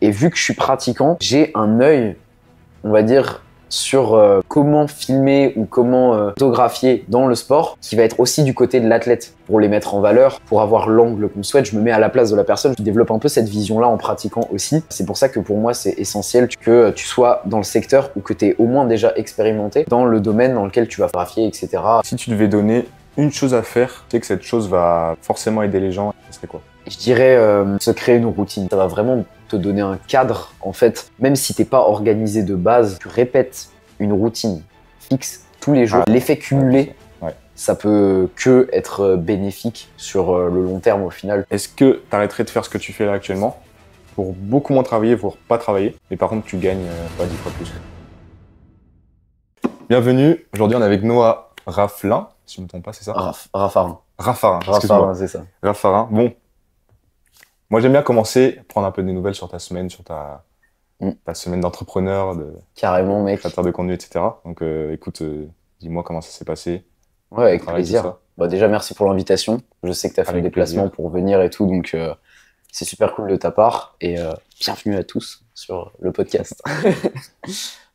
Et vu que je suis pratiquant, j'ai un œil, on va dire, sur comment filmer ou comment photographier dans le sport, qui va être aussi du côté de l'athlète, pour les mettre en valeur, pour avoir l'angle qu'on souhaite. Je me mets à la place de la personne, je développe un peu cette vision-là en pratiquant aussi. C'est pour ça que pour moi, c'est essentiel que tu sois dans le secteur ou que tu aies au moins déjà expérimenté dans le domaine dans lequel tu vas photographier, etc. Si tu devais donner une chose à faire, tu sais que cette chose va forcément aider les gens, ce serait quoi? Je dirais se créer une routine. Ça va vraiment te donner un cadre. En fait, même si t'es pas organisé de base, tu répètes une routine fixe tous les jours. L'effet cumulé, ça peut que être bénéfique sur le long terme au final. Est-ce que tu arrêterais de faire ce que tu fais là actuellement pour beaucoup moins travailler, voire pas travailler, mais par contre tu gagnes 10 fois plus? Bienvenue, aujourd'hui on est avec Noah Raffarin, si je ne me trompe pas, c'est ça? Raffarin. Raffarin, c'est ça. Raffarin, bon. Moi j'aime bien commencer, prendre un peu des nouvelles sur ta semaine, sur ta semaine d'entrepreneur, de carrément, mec. Créateur de contenu, etc. Donc écoute, dis-moi comment ça s'est passé. Ouais, avec plaisir. Bah, déjà, merci pour l'invitation. Je sais que tu as fait le déplacement pour venir et tout, donc c'est super cool de ta part. Et bienvenue à tous sur le podcast.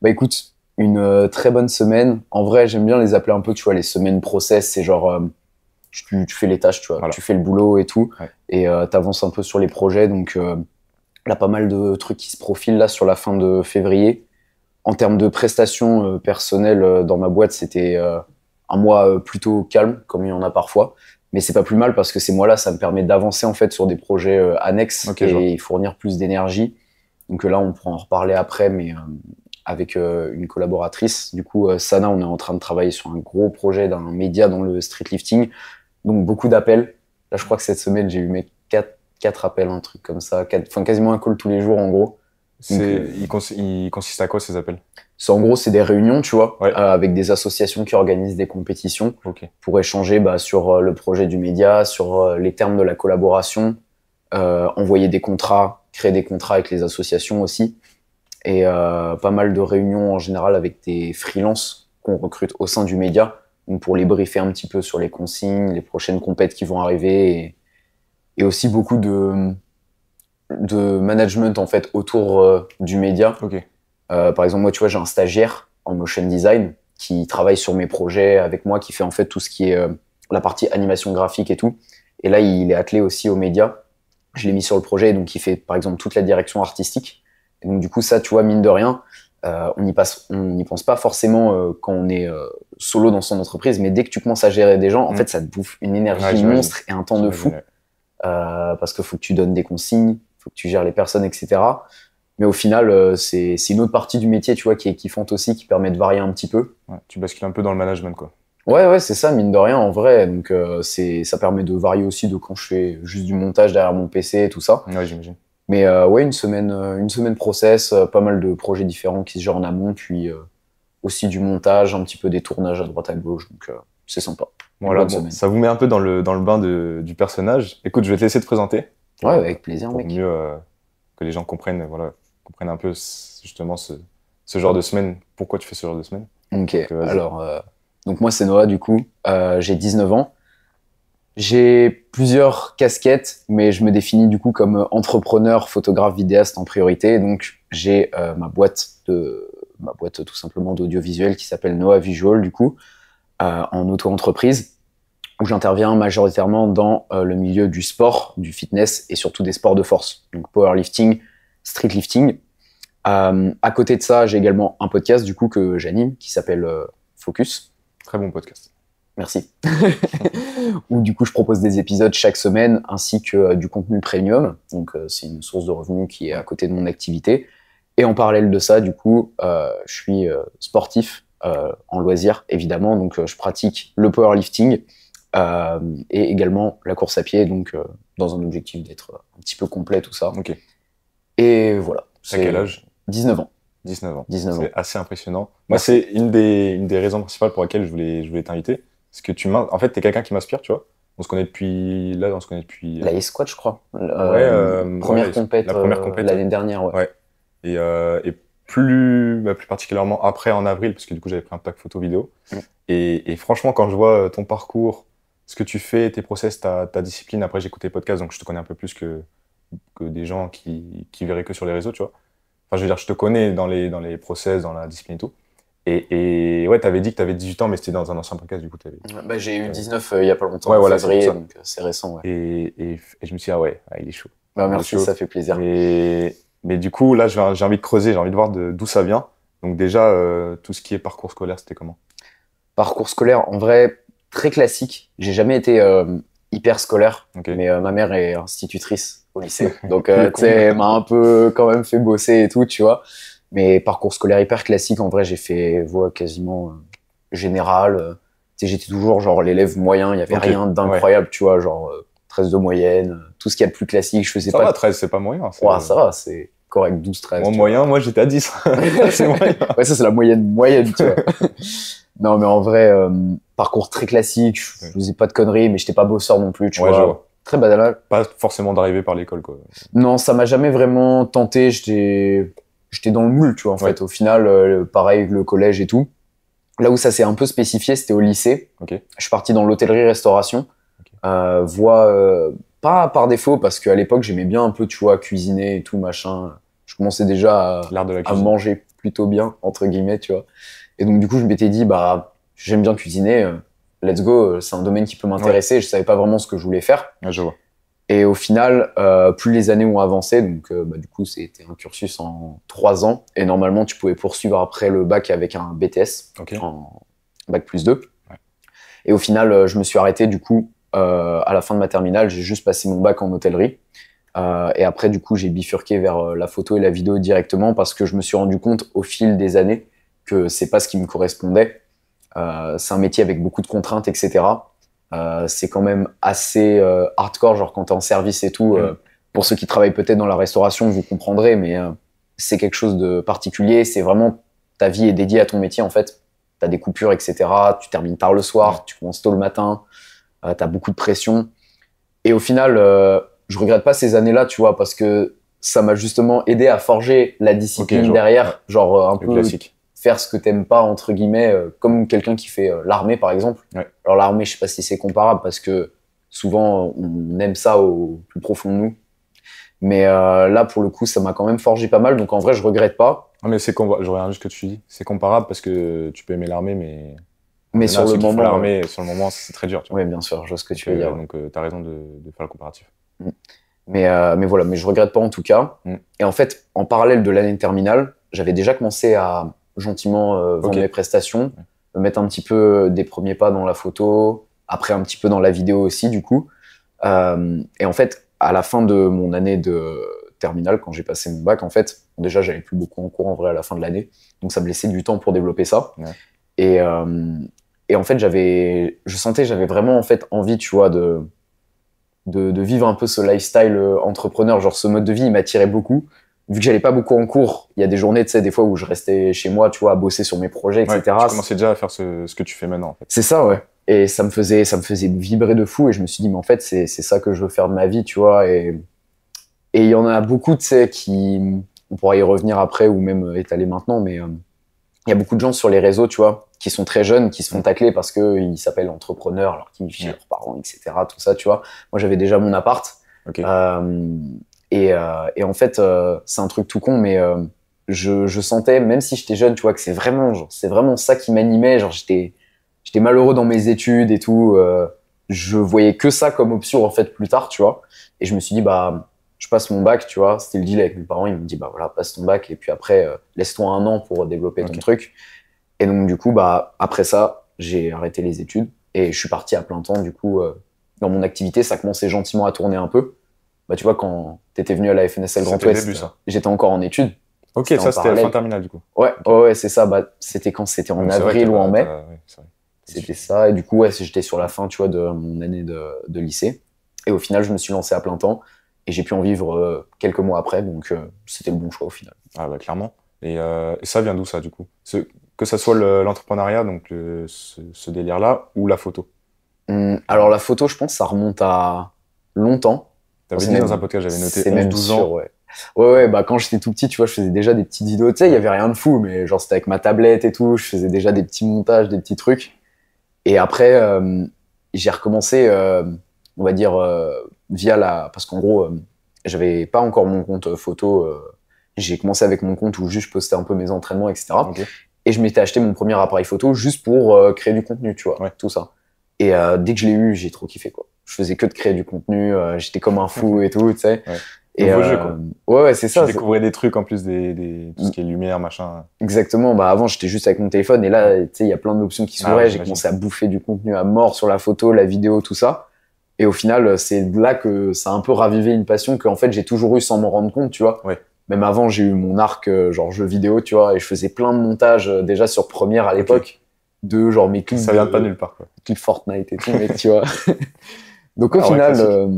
Bah écoute, une très bonne semaine. En vrai, j'aime bien les appeler un peu, tu vois, les semaines process. C'est genre, tu fais les tâches, tu vois, tu fais le boulot et tout, et t'avances un peu sur les projets. Donc là, pas mal de trucs qui se profilent là sur la fin de février. En termes de prestations personnelles dans ma boîte, c'était un mois plutôt calme, comme il y en a parfois. Mais c'est pas plus mal parce que ces mois-là, ça me permet d'avancer en fait sur des projets annexes et fournir plus d'énergie. Donc là, on pourra en reparler après, mais avec une collaboratrice. Du coup, Sana, on est en train de travailler sur un gros projet d'un média dans le street lifting. Donc beaucoup d'appels. Là, je crois que cette semaine, j'ai eu 4 appels, un truc comme ça. Quasiment un call tous les jours, en gros. Il consiste à quoi ces appels? En gros, c'est des réunions, tu vois, avec des associations qui organisent des compétitions pour échanger sur le projet du média, sur les termes de la collaboration, envoyer des contrats, créer des contrats avec les associations aussi. Et pas mal de réunions en général avec des freelances qu'on recrute au sein du média, donc pour les briefer un petit peu sur les consignes, les prochaines compètes qui vont arriver, et aussi beaucoup de management en fait autour du média. Par exemple, moi, tu vois, j'ai un stagiaire en motion design qui travaille sur mes projets avec moi, qui fait en fait tout ce qui est la partie animation graphique et tout. Et là, il est attelé aussi aux médias. Je l'ai mis sur le projet, donc il fait par exemple toute la direction artistique. Et donc du coup, ça, tu vois, mine de rien, on n'y pense pas forcément quand on est solo dans son entreprise, mais dès que tu commences à gérer des gens, en fait, ça te bouffe une énergie monstre et un temps de fou. Parce qu'il faut que tu donnes des consignes, il faut que tu gères les personnes, etc. Mais au final, c'est une autre partie du métier, tu vois, qui est kiffante aussi, qui permet de varier un petit peu. Tu bascules un peu dans le management, quoi. Ouais, c'est ça, mine de rien, en vrai. Donc, ça permet de varier aussi de quand je fais juste du montage derrière mon PC et tout ça. Ouais, j'imagine. Mais une semaine process, pas mal de projets différents qui se gèrent en amont, puis aussi du montage, un petit peu des tournages à droite à gauche. Donc, c'est sympa. Voilà, bon, ça vous met un peu dans le bain du personnage. Écoute, je vais te laisser te présenter. Ouais, avec plaisir, pour mec. Mieux que les gens comprennent un peu justement ce genre de semaine. Pourquoi tu fais ce genre de semaine? Ok, donc moi c'est Noah du coup, j'ai 19 ans. J'ai plusieurs casquettes, mais je me définis du coup comme entrepreneur, photographe, vidéaste en priorité. Donc j'ai ma boîte tout simplement d'audiovisuel qui s'appelle Noah Visual du coup, en auto-entreprise, où j'interviens majoritairement dans le milieu du sport, du fitness et surtout des sports de force, donc powerlifting, streetlifting. À côté de ça, j'ai également un podcast du coup que j'anime qui s'appelle Focus. Très bon podcast. Merci. Où du coup je propose des épisodes chaque semaine ainsi que du contenu premium. Donc c'est une source de revenus qui est à côté de mon activité. Et en parallèle de ça, du coup, je suis sportif en loisir évidemment. Donc je pratique le powerlifting et également la course à pied. Donc dans un objectif d'être un petit peu complet tout ça. Ok. Et voilà. À quel âge? 19 ans. 19 ans. 19 ans. C'est assez impressionnant. Moi, c'est une des raisons principales pour lesquelles je voulais t'inviter. Parce que en fait, t'es quelqu'un qui m'inspire, tu vois. On se connaît depuis... La e-squat, je crois. Première compète l'année dernière, ouais. Et plus particulièrement après, en avril, parce que du coup, j'avais pris un pack photo-vidéo. Et franchement, quand je vois ton parcours, ce que tu fais, tes process, ta discipline, après, j'écoute tes podcasts, donc je te connais un peu plus que que des gens qui verraient que sur les réseaux, tu vois. Enfin, je veux dire, je te connais dans les process, dans la discipline et tout. Et ouais, t'avais dit que t'avais 18 ans, mais c'était dans un ancien podcast, du coup, Bah, j'ai eu 19 il y a pas longtemps, ouais, en voilà, février, donc c'est récent, ouais. Et je me suis dit, ah ouais, il est chaud. Bah, merci, ça fait plaisir. Mais du coup, là, j'ai envie de creuser, j'ai envie de voir d'où ça vient. Donc déjà, tout ce qui est parcours scolaire, c'était comment? Parcours scolaire, en vrai, très classique. J'ai jamais été hyper scolaire, mais ma mère est institutrice au lycée. Donc, tu sais, elle m'a un peu quand même fait bosser et tout, tu vois. Mais parcours scolaire hyper classique, en vrai, j'ai fait voie quasiment générale. Tu sais, j'étais toujours genre l'élève moyen, il y avait rien d'incroyable, tu vois, genre 13 de moyenne, tout ce qu'il y a de plus classique. Je faisais ça va, 13, c'est pas moyen. Ouais, ça va, c'est correct, 12, 13. Moi, moyen, moi, j'étais à 10. C'est moyen. Ouais, ça, c'est la moyenne, tu vois. Non, mais en vrai, parcours très classique, je faisais pas de conneries, mais j'étais pas bosseur non plus, tu vois. Je vois. Très banal. Pas forcément d'arriver par l'école, quoi. Non, ça m'a jamais vraiment tenté, j'étais dans le moule, tu vois, en fait. Au final, pareil, le collège et tout. Là où ça s'est un peu spécifié, c'était au lycée. Je suis parti dans l'hôtellerie-restauration. Pas par défaut, parce qu'à l'époque, j'aimais bien un peu, tu vois, cuisiner et tout, machin. Je commençais déjà à manger plutôt bien, entre guillemets, tu vois. Et donc, du coup, je m'étais dit, bah, j'aime bien cuisiner, let's go, c'est un domaine qui peut m'intéresser. Je savais pas vraiment ce que je voulais faire. Je vois. Et au final, plus les années ont avancé, donc bah, du coup, c'était un cursus en 3 ans. Et normalement, tu pouvais poursuivre après le bac avec un BTS, en bac plus 2. Et au final, je me suis arrêté, du coup, à la fin de ma terminale, j'ai juste passé mon bac en hôtellerie. Et après, du coup, j'ai bifurqué vers la photo et la vidéo directement parce que je me suis rendu compte au fil des années que c'est pas ce qui me correspondait. C'est un métier avec beaucoup de contraintes, etc. C'est quand même assez hardcore, genre quand t'es en service et tout. Pour ceux qui travaillent peut-être dans la restauration, vous comprendrez, mais c'est quelque chose de particulier. C'est vraiment, ta vie est dédiée à ton métier, en fait. T'as des coupures, etc. Tu termines tard le soir, tu commences tôt le matin, t'as beaucoup de pression. Et au final, je regrette pas ces années-là, tu vois, parce que ça m'a justement aidé à forger la discipline derrière, genre un peu classique. Faire ce que t'aimes pas, entre guillemets, comme quelqu'un qui fait l'armée, par exemple. Alors l'armée, je sais pas si c'est comparable, parce que souvent, on aime ça au plus profond de nous. Mais là, pour le coup, ça m'a quand même forgé pas mal, donc en vrai, je regrette pas. Non, mais je regarde juste ce que tu dis. C'est comparable parce que tu peux aimer l'armée, mais sur le moment, l'armée, sur le moment, c'est très dur. Oui, bien sûr, je vois ce que tu veux dire. Donc, t'as raison de faire le comparatif. Mais voilà, mais je regrette pas en tout cas. Et en fait, en parallèle de l'année terminale, j'avais déjà commencé à gentiment vendre mes prestations, me mettre un petit peu des premiers pas dans la photo, après un petit peu dans la vidéo aussi, du coup. Et en fait, à la fin de mon année de terminale, quand j'ai passé mon bac, en fait, déjà, j'avais plus beaucoup en cours en vrai à la fin de l'année, donc ça me laissait du temps pour développer ça. Et en fait, je sentais que j'avais vraiment en fait envie, tu vois, de vivre un peu ce lifestyle entrepreneur, genre ce mode de vie, il m'attirait beaucoup. Vu que j'allais pas beaucoup en cours, il y a des journées, tu sais, des fois où je restais chez moi, tu vois, à bosser sur mes projets, etc. Tu commençais déjà à faire ce que tu fais maintenant, en fait. C'est ça, ouais. Et ça me faisait vibrer de fou, et je me suis dit, mais en fait, c'est ça que je veux faire de ma vie, tu vois. Et il y en a beaucoup, tu sais, on pourra y revenir après, ou même étaler maintenant, mais il y a beaucoup de gens sur les réseaux, tu vois, qui sont très jeunes, qui se font tacler parce qu'ils s'appellent entrepreneurs, alors qu'ils vivent chez leurs parents, etc. Tout ça, tu vois. Moi, j'avais déjà mon appart. Et en fait, c'est un truc tout con, mais je sentais, même si j'étais jeune, tu vois, que c'est vraiment ça qui m'animait. Genre, j'étais malheureux dans mes études et tout. Je voyais que ça comme option, en fait, plus tard, tu vois. Et je me suis dit, bah, je passe mon bac, tu vois. C'était le deal avec mes parents. Ils m'ont dit, bah voilà, passe ton bac et puis après, laisse-toi un an pour développer ton truc. Et donc, du coup, bah, après ça, j'ai arrêté les études et je suis parti à plein temps, du coup, dans mon activité. Ça commençait gentiment à tourner un peu. Bah, tu vois, quand t'étais venu à la FNSL Grand Ouest, j'étais encore en études. Ok, ça, c'était la fin terminale, du coup. Ouais, c'est ça. Bah, c'était quand c'était en avril ou en mai. C'était ça. Et du coup, ouais, j'étais sur la fin, tu vois, de mon année de lycée. Et au final, je me suis lancé à plein temps. Et j'ai pu en vivre quelques mois après. Donc, c'était le bon choix au final. Ah, bah, clairement. Et ça vient d'où, ça, du coup? Que ça soit l'entrepreneuriat, donc ce délire-là, ou la photo? Alors, la photo, je pense, ça remonte à longtemps. T'avais dit dans un podcast, j'avais noté 11-12 ans. Ouais, bah quand j'étais tout petit, tu vois, je faisais déjà des petites vidéos. Tu sais, il y avait rien de fou, mais genre c'était avec ma tablette et tout. Je faisais déjà des petits montages, des petits trucs. Et après, j'ai recommencé, on va dire, parce qu'en gros, J'avais pas encore mon compte photo. J'ai commencé avec mon compte où juste je postais un peu mes entraînements, etc. Ok. Et je m'étais acheté mon premier appareil photo juste pour créer du contenu, tu vois, Ouais. tout ça. Et dès que je l'ai eu, j'ai trop kiffé, quoi. Je faisais que de créer du contenu, j'étais comme un fou et tout, tu sais. Ouais. Et Nouveau jeu, quoi. ouais, c'est ça. Tu découvrais des trucs en plus tout ce qui est lumière, machin. Exactement. Bah, avant, j'étais juste avec mon téléphone et là, tu sais, il y a plein d'options qui s'ouvraient. Ouais, J'ai commencé à bouffer du contenu à mort sur la photo, la vidéo, tout ça. Et au final, c'est là que ça a un peu ravivé une passion qu'en fait, j'ai toujours eu sans m'en rendre compte, tu vois. Ouais. Même avant, j'ai eu mon arc, genre jeu vidéo, tu vois, et je faisais plein de montages déjà sur Premiere à l'époque, de genre mes clips. Ça vient de pas nulle part, quoi. Clips Fortnite et tout, mec, tu vois. Donc au Ah, final, ouais,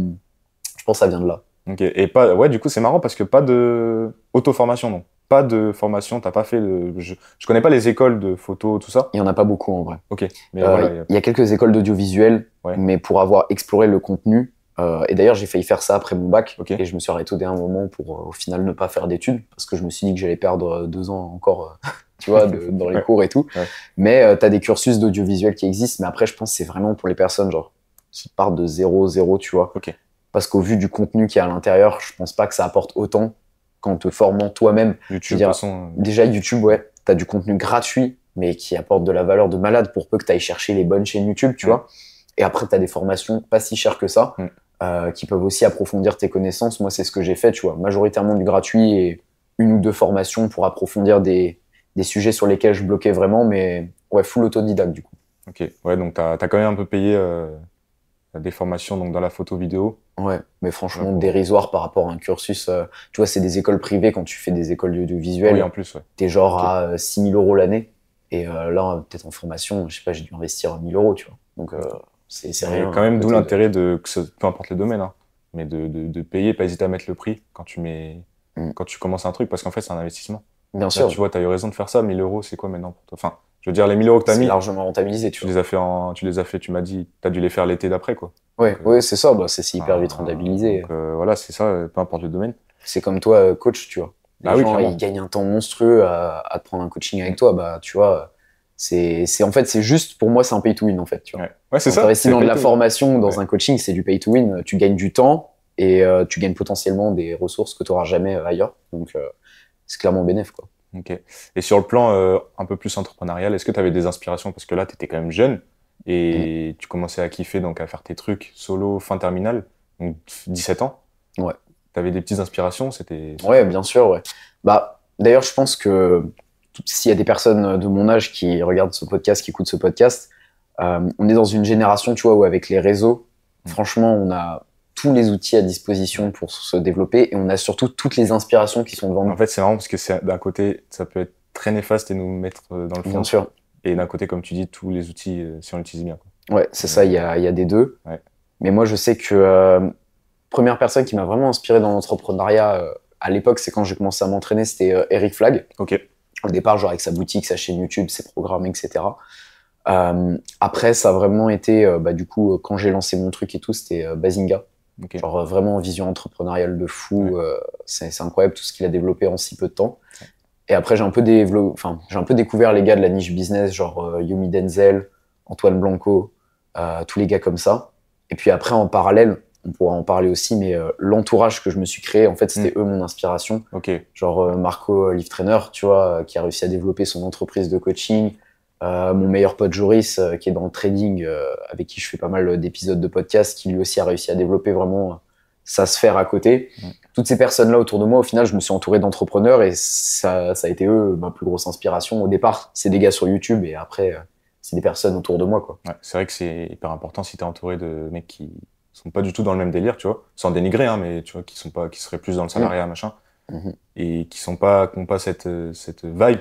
je pense que ça vient de là. Ok. Et ouais, du coup, c'est marrant parce que pas de auto-formation, non. Pas de formation, t'as pas fait je connais pas les écoles de photo, tout ça. Il y en a pas beaucoup en vrai. Ok. Mais voilà. Il y a quelques écoles d'audiovisuel, Ouais. mais pour avoir exploré le contenu, et d'ailleurs j'ai failli faire ça après mon bac, Ok. et je me suis arrêté au dernier moment pour au final ne pas faire d'études, parce que je me suis dit que j'allais perdre 2 ans encore, tu vois, dans les Ouais. cours et tout. Ouais. Mais t'as des cursus d'audiovisuel qui existent, mais après je pense que c'est vraiment pour les personnes genre qui partent de 0, tu vois. Ok. Parce qu'au vu du contenu qu'il y a à l'intérieur, je pense pas que ça apporte autant qu'en te formant toi-même. YouTube, de dire, toute façon. Déjà, YouTube, ouais, t'as du contenu gratuit, mais qui apporte de la valeur de malade pour peu que t'ailles chercher les bonnes chaînes YouTube, tu vois. Et après, t'as des formations pas si chères que ça, qui peuvent aussi approfondir tes connaissances. Moi, c'est ce que j'ai fait, tu vois. Majoritairement du gratuit et 1 ou 2 formations pour approfondir des sujets sur lesquels je bloquais vraiment, mais ouais, full autodidacte, du coup. Ok. Ouais, donc t'as quand même un peu payé des formations donc, dans la photo vidéo. Ouais, mais franchement, Ouais, dérisoire par rapport à un cursus. Tu vois, c'est des écoles privées quand tu fais des écoles d'audiovisuel. Oui, en plus, ouais. T'es genre à 6 000 € l'année. Et là, peut-être en formation, je sais pas, j'ai dû investir 1 000 €, tu vois. Donc, c'est rien. Quand même, d'où l'intérêt peu importe le domaine, hein, mais de payer, pas hésiter à mettre le prix quand quand tu commences un truc, parce qu'en fait, c'est un investissement. Bien Là, sûr. tu vois, tu as eu raison de faire ça. 1 000 €, c'est quoi maintenant pour toi? Enfin, je veux dire, les 1 000 € que tu as C'est mis, largement rentabilisé, tu vois. tu les as fait, tu m'as dit, tu as dû les faire l'été d'après, quoi. Ouais, ouais, c'est ça, bah, c'est hyper vite rentabilisé. Donc, voilà, c'est ça, peu importe le domaine. C'est comme toi, coach, tu vois. Les Ah oui, gens, clairement. ils gagnent un temps monstrueux à te prendre un coaching avec toi, bah, tu vois. En fait, c'est juste, pour moi, c'est un pay to win, en fait, tu vois. Ouais, c'est Quand ça. t'investis dans de pay la to win. formation, dans un coaching, c'est du pay to win. Tu gagnes du temps et tu gagnes potentiellement des ressources que tu n'auras jamais ailleurs. Donc, c'est clairement bénéf, quoi. Ok. Et sur le plan un peu plus entrepreneurial, est-ce que tu avais des inspirations? Parce que là, tu étais quand même jeune et tu commençais à kiffer, donc à faire tes trucs solo fin terminale, donc 17 ans. Ouais. Tu avais des petites inspirations? Ouais, bien sûr, ouais. Bah, d'ailleurs, je pense que s'il y a des personnes de mon âge qui regardent ce podcast, qui écoutent ce podcast, on est dans une génération, tu vois, où avec les réseaux, franchement, on a tous les outils à disposition pour se développer et on a surtout toutes les inspirations qui sont devant nous. En fait, c'est marrant parce que d'un côté, ça peut être très néfaste et nous mettre dans le fond. Bien sûr. Et d'un côté, comme tu dis, tous les outils, si on l'utilise bien, quoi. Ouais, c'est ça, il y a des deux. Ouais. Mais moi, je sais que première personne qui m'a vraiment inspiré dans l'entrepreneuriat à l'époque, c'est quand j'ai commencé à m'entraîner, c'était Eric Flag. Ok. Au départ, genre avec sa boutique, sa chaîne YouTube, ses programmes, etc. Après, ça a vraiment été, du coup, quand j'ai lancé mon truc et tout, c'était Bazinga. Okay. Genre vraiment vision entrepreneuriale de fou. Ouais. C'est incroyable tout ce qu'il a développé en si peu de temps. Ouais. Et après, j'ai un peu découvert les gars de la niche business, genre Yomi Denzel, Antoine Blanco, tous les gars comme ça. Et puis après, en parallèle, on pourra en parler aussi, mais l'entourage que je me suis créé, en fait, c'était eux mon inspiration. Okay. Genre Marco, Live Trainer, tu vois, qui a réussi à développer son entreprise de coaching. Mon meilleur pote Joris, qui est dans le trading, avec qui je fais pas mal d'épisodes de podcast, qui lui aussi a réussi à développer vraiment sa sphère à côté. Toutes ces personnes-là autour de moi, au final, je me suis entouré d'entrepreneurs et ça a été eux ma plus grosse inspiration. Au départ, c'est des gars sur YouTube et après, c'est des personnes autour de moi, quoi. Ouais, c'est vrai que c'est hyper important si t'es entouré de mecs qui sont pas du tout dans le même délire, tu vois, sans dénigrer, hein, mais tu vois, qui seraient plus dans le salariat, machin, et qui n'ont pas cette vibe.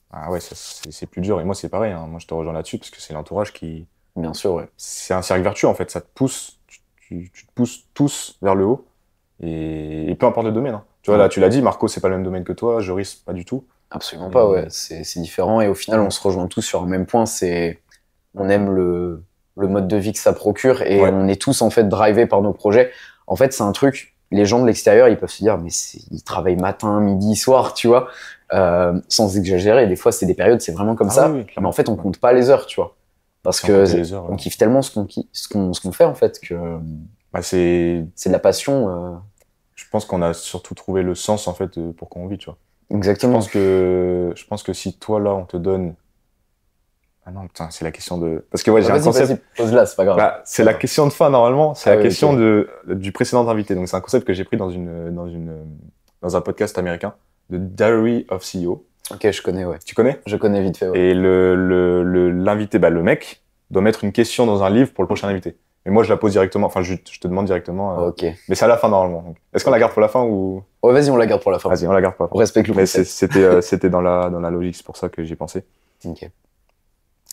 Ah ouais, c'est plus dur. Et moi, c'est pareil. Hein. Moi, je te rejoins là-dessus parce que c'est l'entourage qui. Bien sûr, ouais. C'est un cercle vertueux, en fait. Ça te pousse. Tu te pousses tous vers le haut. Et peu importe le domaine. Hein. Tu vois, là, tu l'as dit, Marco, c'est pas le même domaine que toi. Joris, pas du tout. Absolument pas, ouais. C'est différent. Et au final, on se rejoint tous sur un même point. On aime le mode de vie que ça procure. Et on est tous, en fait, drivés par nos projets. En fait, c'est un truc. Les gens de l'extérieur, ils peuvent se dire, mais ils travaillent matin, midi, soir, tu vois. Sans exagérer, des fois c'est des périodes, c'est vraiment comme ça. Oui, mais en fait, on compte pas les heures, tu vois, parce que on kiffe tellement ce qu'on fait en fait que c'est de la passion. Je pense qu'on a surtout trouvé le sens, en fait, pour qu'on vit, tu vois. Exactement. Je pense que si toi, là, on te donne... Ah non, putain, c'est la question de... Parce que ouais, j'ai un concept... Vas-y, pose-là, c'est pas grave. Bah, c'est la question de fin, normalement. C'est la question okay. du précédent invité. Donc, c'est un concept que j'ai pris dans un podcast américain, The Diary of CEO. Ok, je connais, ouais. Tu connais? Je connais vite fait, ouais. Et l'invité, le mec, doit mettre une question dans un livre pour le prochain invité. Mais moi, je la pose directement, enfin, je te demande directement. Ok. Mais c'est à la fin, normalement. Est-ce qu'on la garde pour la fin ou... Ouais, vas-y, on la garde pour la fin. Vas-y, on la garde pour la fin. On respecte le concept. Mais c'était dans la logique, c'est pour ça que j'y ai pensé. Ok.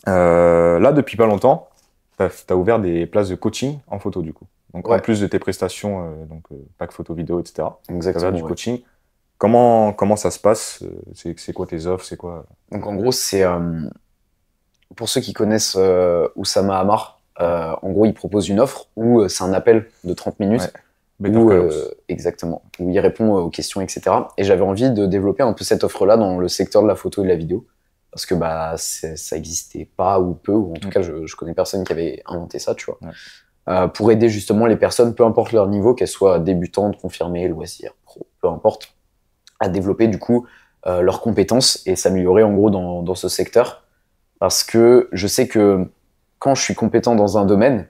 Là, depuis pas longtemps, t'as ouvert des places de coaching en photo, du coup. Donc, en plus de tes prestations, pack photo, vidéo, etc. Exactement. T'as ouvert du coaching. Comment ça se passe? C'est quoi tes offres? C'est quoi? Donc, en gros, c'est... pour ceux qui connaissent Oussama Hamar, en gros, il propose une offre où c'est un appel de 30 minutes. Ouais. Exactement. Où il répond aux questions, etc. Et j'avais envie de développer un peu cette offre-là dans le secteur de la photo et de la vidéo. Parce que bah, ça existait pas ou peu, ou en tout cas, je connais personne qui avait inventé ça, tu vois. Ouais. Pour aider justement les personnes, peu importe leur niveau, qu'elles soient débutantes, confirmées, loisirs, pro, peu importe, à développer du coup leurs compétences et s'améliorer en gros dans ce secteur. Parce que je sais que quand je suis compétent dans un domaine,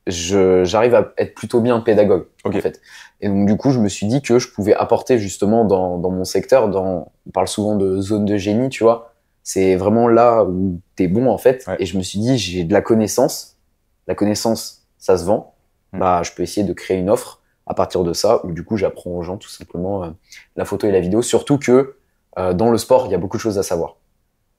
j'arrive à être plutôt bien pédagogue, en fait. Et donc, du coup, je me suis dit que je pouvais apporter justement dans mon secteur, on parle souvent de zone de génie, tu vois. C'est vraiment là où t'es bon, en fait. Ouais. Et je me suis dit, j'ai de la connaissance. La connaissance, ça se vend. Bah, je peux essayer de créer une offre à partir de ça, où du coup, j'apprends aux gens tout simplement la photo et la vidéo. Surtout que dans le sport, il y a beaucoup de choses à savoir.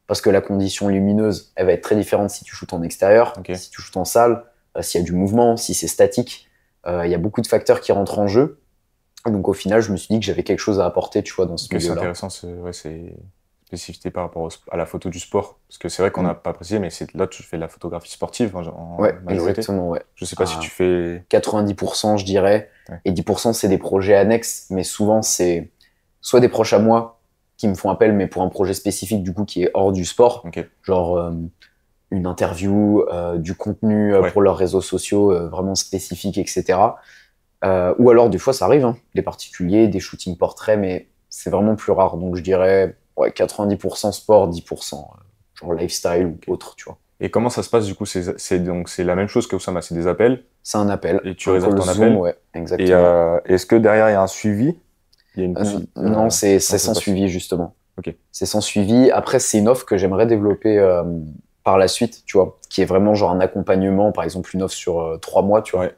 Parce que la condition lumineuse, elle va être très différente si tu shootes en extérieur, si tu shootes en salle, s'il y a du mouvement, si c'est statique. Il y a beaucoup de facteurs qui rentrent en jeu. Donc au final, je me suis dit que j'avais quelque chose à apporter, tu vois, dans ce milieu-là. C'est intéressant, c'est spécificité par rapport à la photo du sport. Parce que c'est vrai qu'on n'a pas précisé, mais là, tu fais de la photographie sportive en majorité. Exactement, ouais. Je sais pas si tu fais... 90%, je dirais. Ouais. Et 10%, c'est des projets annexes. Mais souvent, c'est soit des proches à moi qui me font appel, mais pour un projet spécifique, du coup, qui est hors du sport. Genre une interview, du contenu pour leurs réseaux sociaux vraiment spécifiques, etc. Ou alors, des fois, ça arrive, hein, des particuliers, des shootings portraits, mais c'est vraiment plus rare. Donc, je dirais 90% sport, 10% genre lifestyle ou autre, tu vois. Et comment ça se passe, du coup? C'est la même chose que Oussama, c'est des appels? C'est un appel. Et tu réserves ton appel? Ouais, exactement. Et est-ce que derrière, il y a un suivi? Non, c'est sans suivi, justement. Okay. C'est sans suivi. Après, c'est une offre que j'aimerais développer par la suite, tu vois, qui est vraiment genre un accompagnement, par exemple une offre sur 3 mois, tu vois,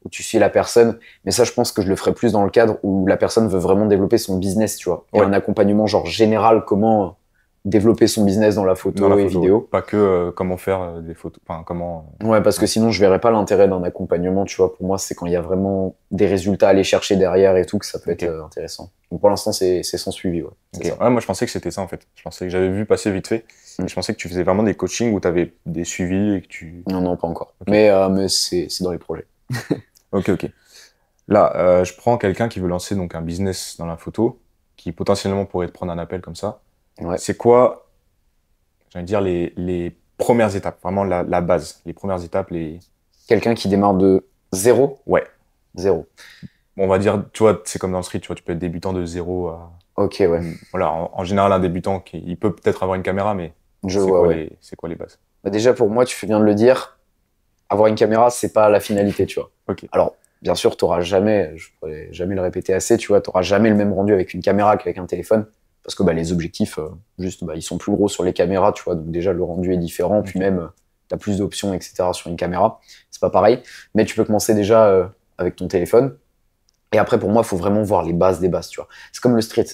où tu suis la personne. Mais ça, je pense que je le ferai plus dans le cadre où la personne veut vraiment développer son business, tu vois. Et un accompagnement genre général, comment développer son business dans la photo et vidéo. Pas que comment faire des photos, enfin comment... Ouais, parce que sinon, je verrais pas l'intérêt d'un accompagnement, tu vois. Pour moi, c'est quand il y a vraiment des résultats à aller chercher derrière et tout que ça peut être intéressant. Donc pour l'instant, c'est sans suivi, ouais. Ouais, moi, je pensais que c'était ça, en fait. Je pensais que j'avais vu passer vite fait. Je pensais que tu faisais vraiment des coachings où tu avais des suivis et que tu... Non, pas encore. Mais c'est dans les projets. Ok. Là, je prends quelqu'un qui veut lancer donc un business dans la photo, qui potentiellement pourrait te prendre un appel comme ça. Ouais. C'est quoi, j'allais dire, les premières étapes, vraiment la base, les premières étapes, Quelqu'un qui démarre de zéro? Ouais. Zéro. On va dire, tu vois, c'est comme dans le street, tu vois, tu peux être débutant de zéro à... Ok, ouais. Voilà, en général, un débutant, il peut peut-être avoir une caméra, mais c'est quoi les bases? Bah déjà, pour moi, tu viens de le dire, avoir une caméra, c'est pas la finalité, tu vois. Ok. Alors, bien sûr, t'auras jamais, je pourrais jamais le répéter assez, tu vois, t'auras jamais le même rendu avec une caméra qu'avec un téléphone. Parce que les objectifs, ils sont plus gros sur les caméras, tu vois, donc déjà le rendu est différent, puis même t'as plus d'options, etc. sur une caméra, c'est pas pareil. Mais tu peux commencer déjà avec ton téléphone. Et après, pour moi, il faut vraiment voir les bases des bases, tu vois. C'est comme le street.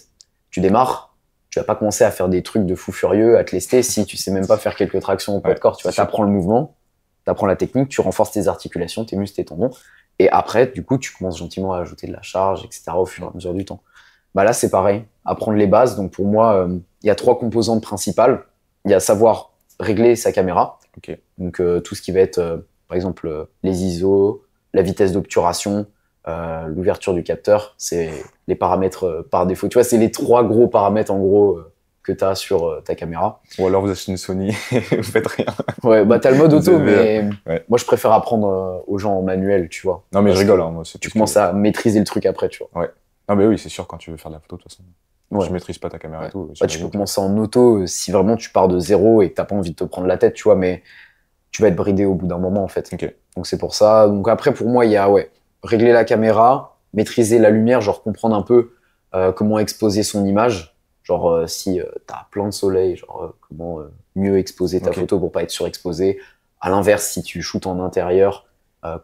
Tu démarres, tu vas pas commencer à faire des trucs de fou furieux, à te lester si tu sais même pas faire quelques tractions au poids de corps. Tu vois, t'apprends le mouvement, t'apprends la technique, tu renforces tes articulations, tes muscles, tes tendons. Et après, du coup, tu commences gentiment à ajouter de la charge, etc. au fur et à mesure du temps. Là, c'est pareil, apprendre les bases. Donc pour moi, il y a 3 composantes principales. Il y a savoir régler sa caméra. Donc tout ce qui va être, par exemple, les ISO, la vitesse d'obturation, l'ouverture du capteur, c'est les paramètres par défaut. Tu vois, c'est les 3 gros paramètres en gros que tu as sur ta caméra. Ou alors vous achetez une Sony et vous faites rien. Ouais, bah t'as le mode auto, mais moi je préfère apprendre aux gens en manuel, tu vois. Non mais je rigole, hein, moi. Tu commences à maîtriser le truc après, tu vois. Ouais. Non mais oui, c'est sûr, quand tu veux faire de la photo, de toute façon. Tu maîtrises pas ta caméra et tout. Tu peux commencer en auto si vraiment tu pars de zéro et que t'as pas envie de te prendre la tête, tu vois, mais tu vas être bridé au bout d'un moment, en fait. Donc c'est pour ça. Donc après, pour moi, il y a, régler la caméra, maîtriser la lumière, genre comprendre un peu comment exposer son image. Genre, si t'as plein de soleil, genre, comment mieux exposer ta photo pour pas être surexposé. À l'inverse, si tu shootes en intérieur,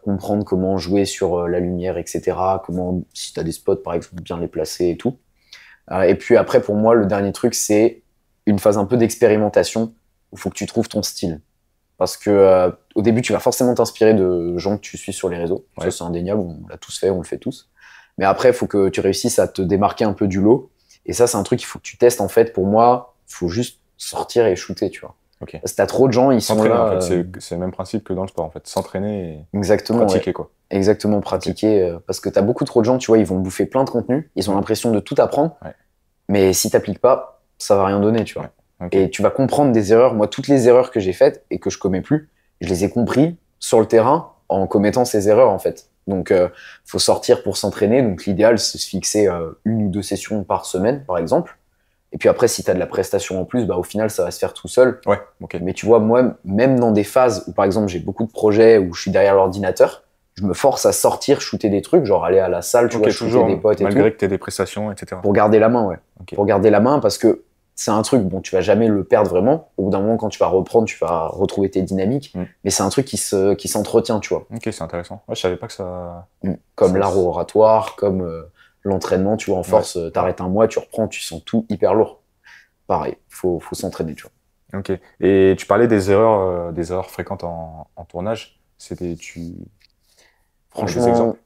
comprendre comment jouer sur la lumière, etc. Comment, si t'as des spots, par exemple, bien les placer et tout. Et puis après, pour moi, le dernier truc, c'est une phase un peu d'expérimentation où il faut que tu trouves ton style. Parce que au début, tu vas forcément t'inspirer de gens que tu suis sur les réseaux. Ça, c'est indéniable, on l'a tous fait, on le fait tous. Mais après, il faut que tu réussisses à te démarquer un peu du lot. Et ça, c'est un truc qu'il faut que tu testes. En fait, pour moi, il faut juste sortir et shooter, tu vois. Parce que t'as trop de gens, ils sont là. En fait, c'est le même principe que dans le sport, en fait. S'entraîner et pratiquer, quoi. Exactement, pratiquer. Parce que t'as beaucoup trop de gens, tu vois, ils vont bouffer plein de contenu. Ils ont l'impression de tout apprendre. Mais si t'appliques pas, ça va rien donner, tu vois. Et tu vas comprendre des erreurs. Moi, toutes les erreurs que j'ai faites et que je commets plus, je les ai compris sur le terrain en commettant ces erreurs, en fait. Donc, faut sortir pour s'entraîner. Donc, l'idéal, c'est de se fixer 1 ou 2 sessions par semaine, par exemple. Et puis après, si tu as de la prestation en plus, bah, au final, ça va se faire tout seul. Mais tu vois, moi, même dans des phases où, par exemple, j'ai beaucoup de projets où je suis derrière l'ordinateur, je me force à sortir, shooter des trucs, genre aller à la salle, tu vois, shooter des potes et tout. Malgré que tu aies des prestations, etc. Pour garder la main, Pour garder la main, parce que c'est un truc, bon, tu vas jamais le perdre vraiment. Au bout d'un moment, quand tu vas reprendre, tu vas retrouver tes dynamiques. Mais c'est un truc qui s'entretient, tu vois. Ok, c'est intéressant. Je savais pas que ça... Comme l'art oratoire, comme l'entraînement, tu vois, en force, t'arrêtes un mois, tu reprends, tu sens tout hyper lourd. Pareil, faut s'entraîner, tu vois. Ok. Et tu parlais des erreurs fréquentes en tournage. C'était, Franchement,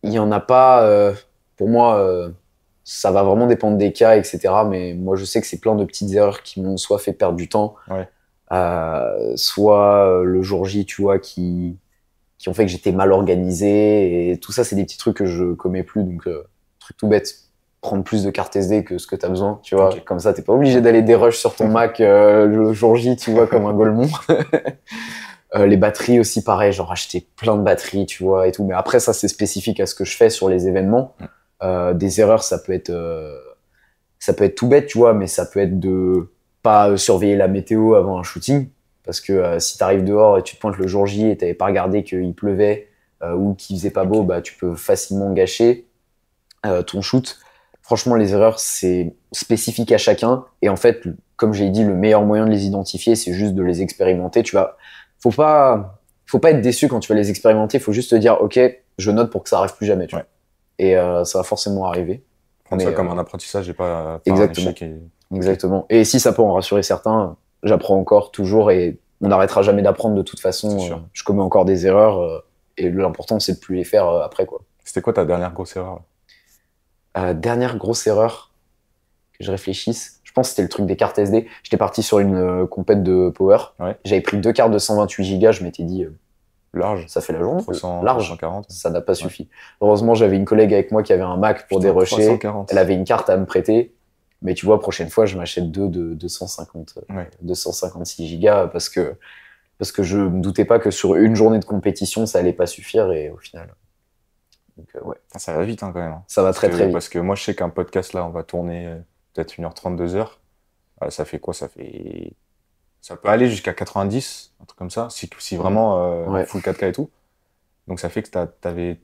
il y en a pas. Pour moi, ça va vraiment dépendre des cas, etc. Mais moi, je sais que c'est plein de petites erreurs qui m'ont soit fait perdre du temps, soit le jour J, tu vois, qui ont fait que j'étais mal organisé. Et tout ça, c'est des petits trucs que je commets plus. Donc, truc tout bête. Prendre plus de cartes SD que ce que tu as besoin, tu vois. Comme ça, t'es pas obligé d'aller dérush sur ton Mac le jour J, tu vois, comme un golemon. Les batteries aussi, pareil, genre acheter plein de batteries, tu vois, et tout. Mais après, ça, c'est spécifique à ce que je fais sur les événements. Des erreurs, ça peut être tout bête, tu vois, mais ça peut être de pas surveiller la météo avant un shooting. Parce que si t'arrives dehors et tu te pointes le jour J et t'avais pas regardé qu'il pleuvait ou qu'il faisait pas beau, bah, tu peux facilement gâcher ton shoot. Franchement, les erreurs, c'est spécifique à chacun. Et en fait, comme j'ai dit, le meilleur moyen de les identifier, c'est juste de les expérimenter. Faut pas être déçu quand tu vas les expérimenter. Il faut juste te dire, OK, je note pour que ça arrive plus jamais. Tu vois. Et ça va forcément arriver. Prendre ça comme un apprentissage et pas exactement. un échec. Exactement. Et si ça peut en rassurer certains, j'apprends encore toujours et on n'arrêtera jamais d'apprendre de toute façon. Je commets encore des erreurs et l'important, c'est de plus les faire après, quoi. C'était quoi ta dernière grosse erreur? Dernière grosse erreur que je réfléchisse, je pense que c'était le truc des cartes SD. J'étais parti sur une compète de Power. J'avais pris 2 cartes de 128 Go. Je m'étais dit, large, ça fait la journée. 300, large, 340. Ça n'a pas suffi. Heureusement, j'avais une collègue avec moi qui avait un Mac pour dérocher. 340. Elle avait une carte à me prêter. Mais tu vois, prochaine fois, je m'achète 2 de 256 Go parce que je me doutais pas que sur une journée de compétition, ça allait pas suffire et au final. Donc, ça va vite, hein, quand même. Ça va très vite. Parce que moi, je sais qu'un podcast, là, on va tourner peut-être 1h30, 2h. Ça fait quoi? Ça peut aller jusqu'à 90, un truc comme ça, si vraiment full 4K et tout. Donc ça fait que t'avais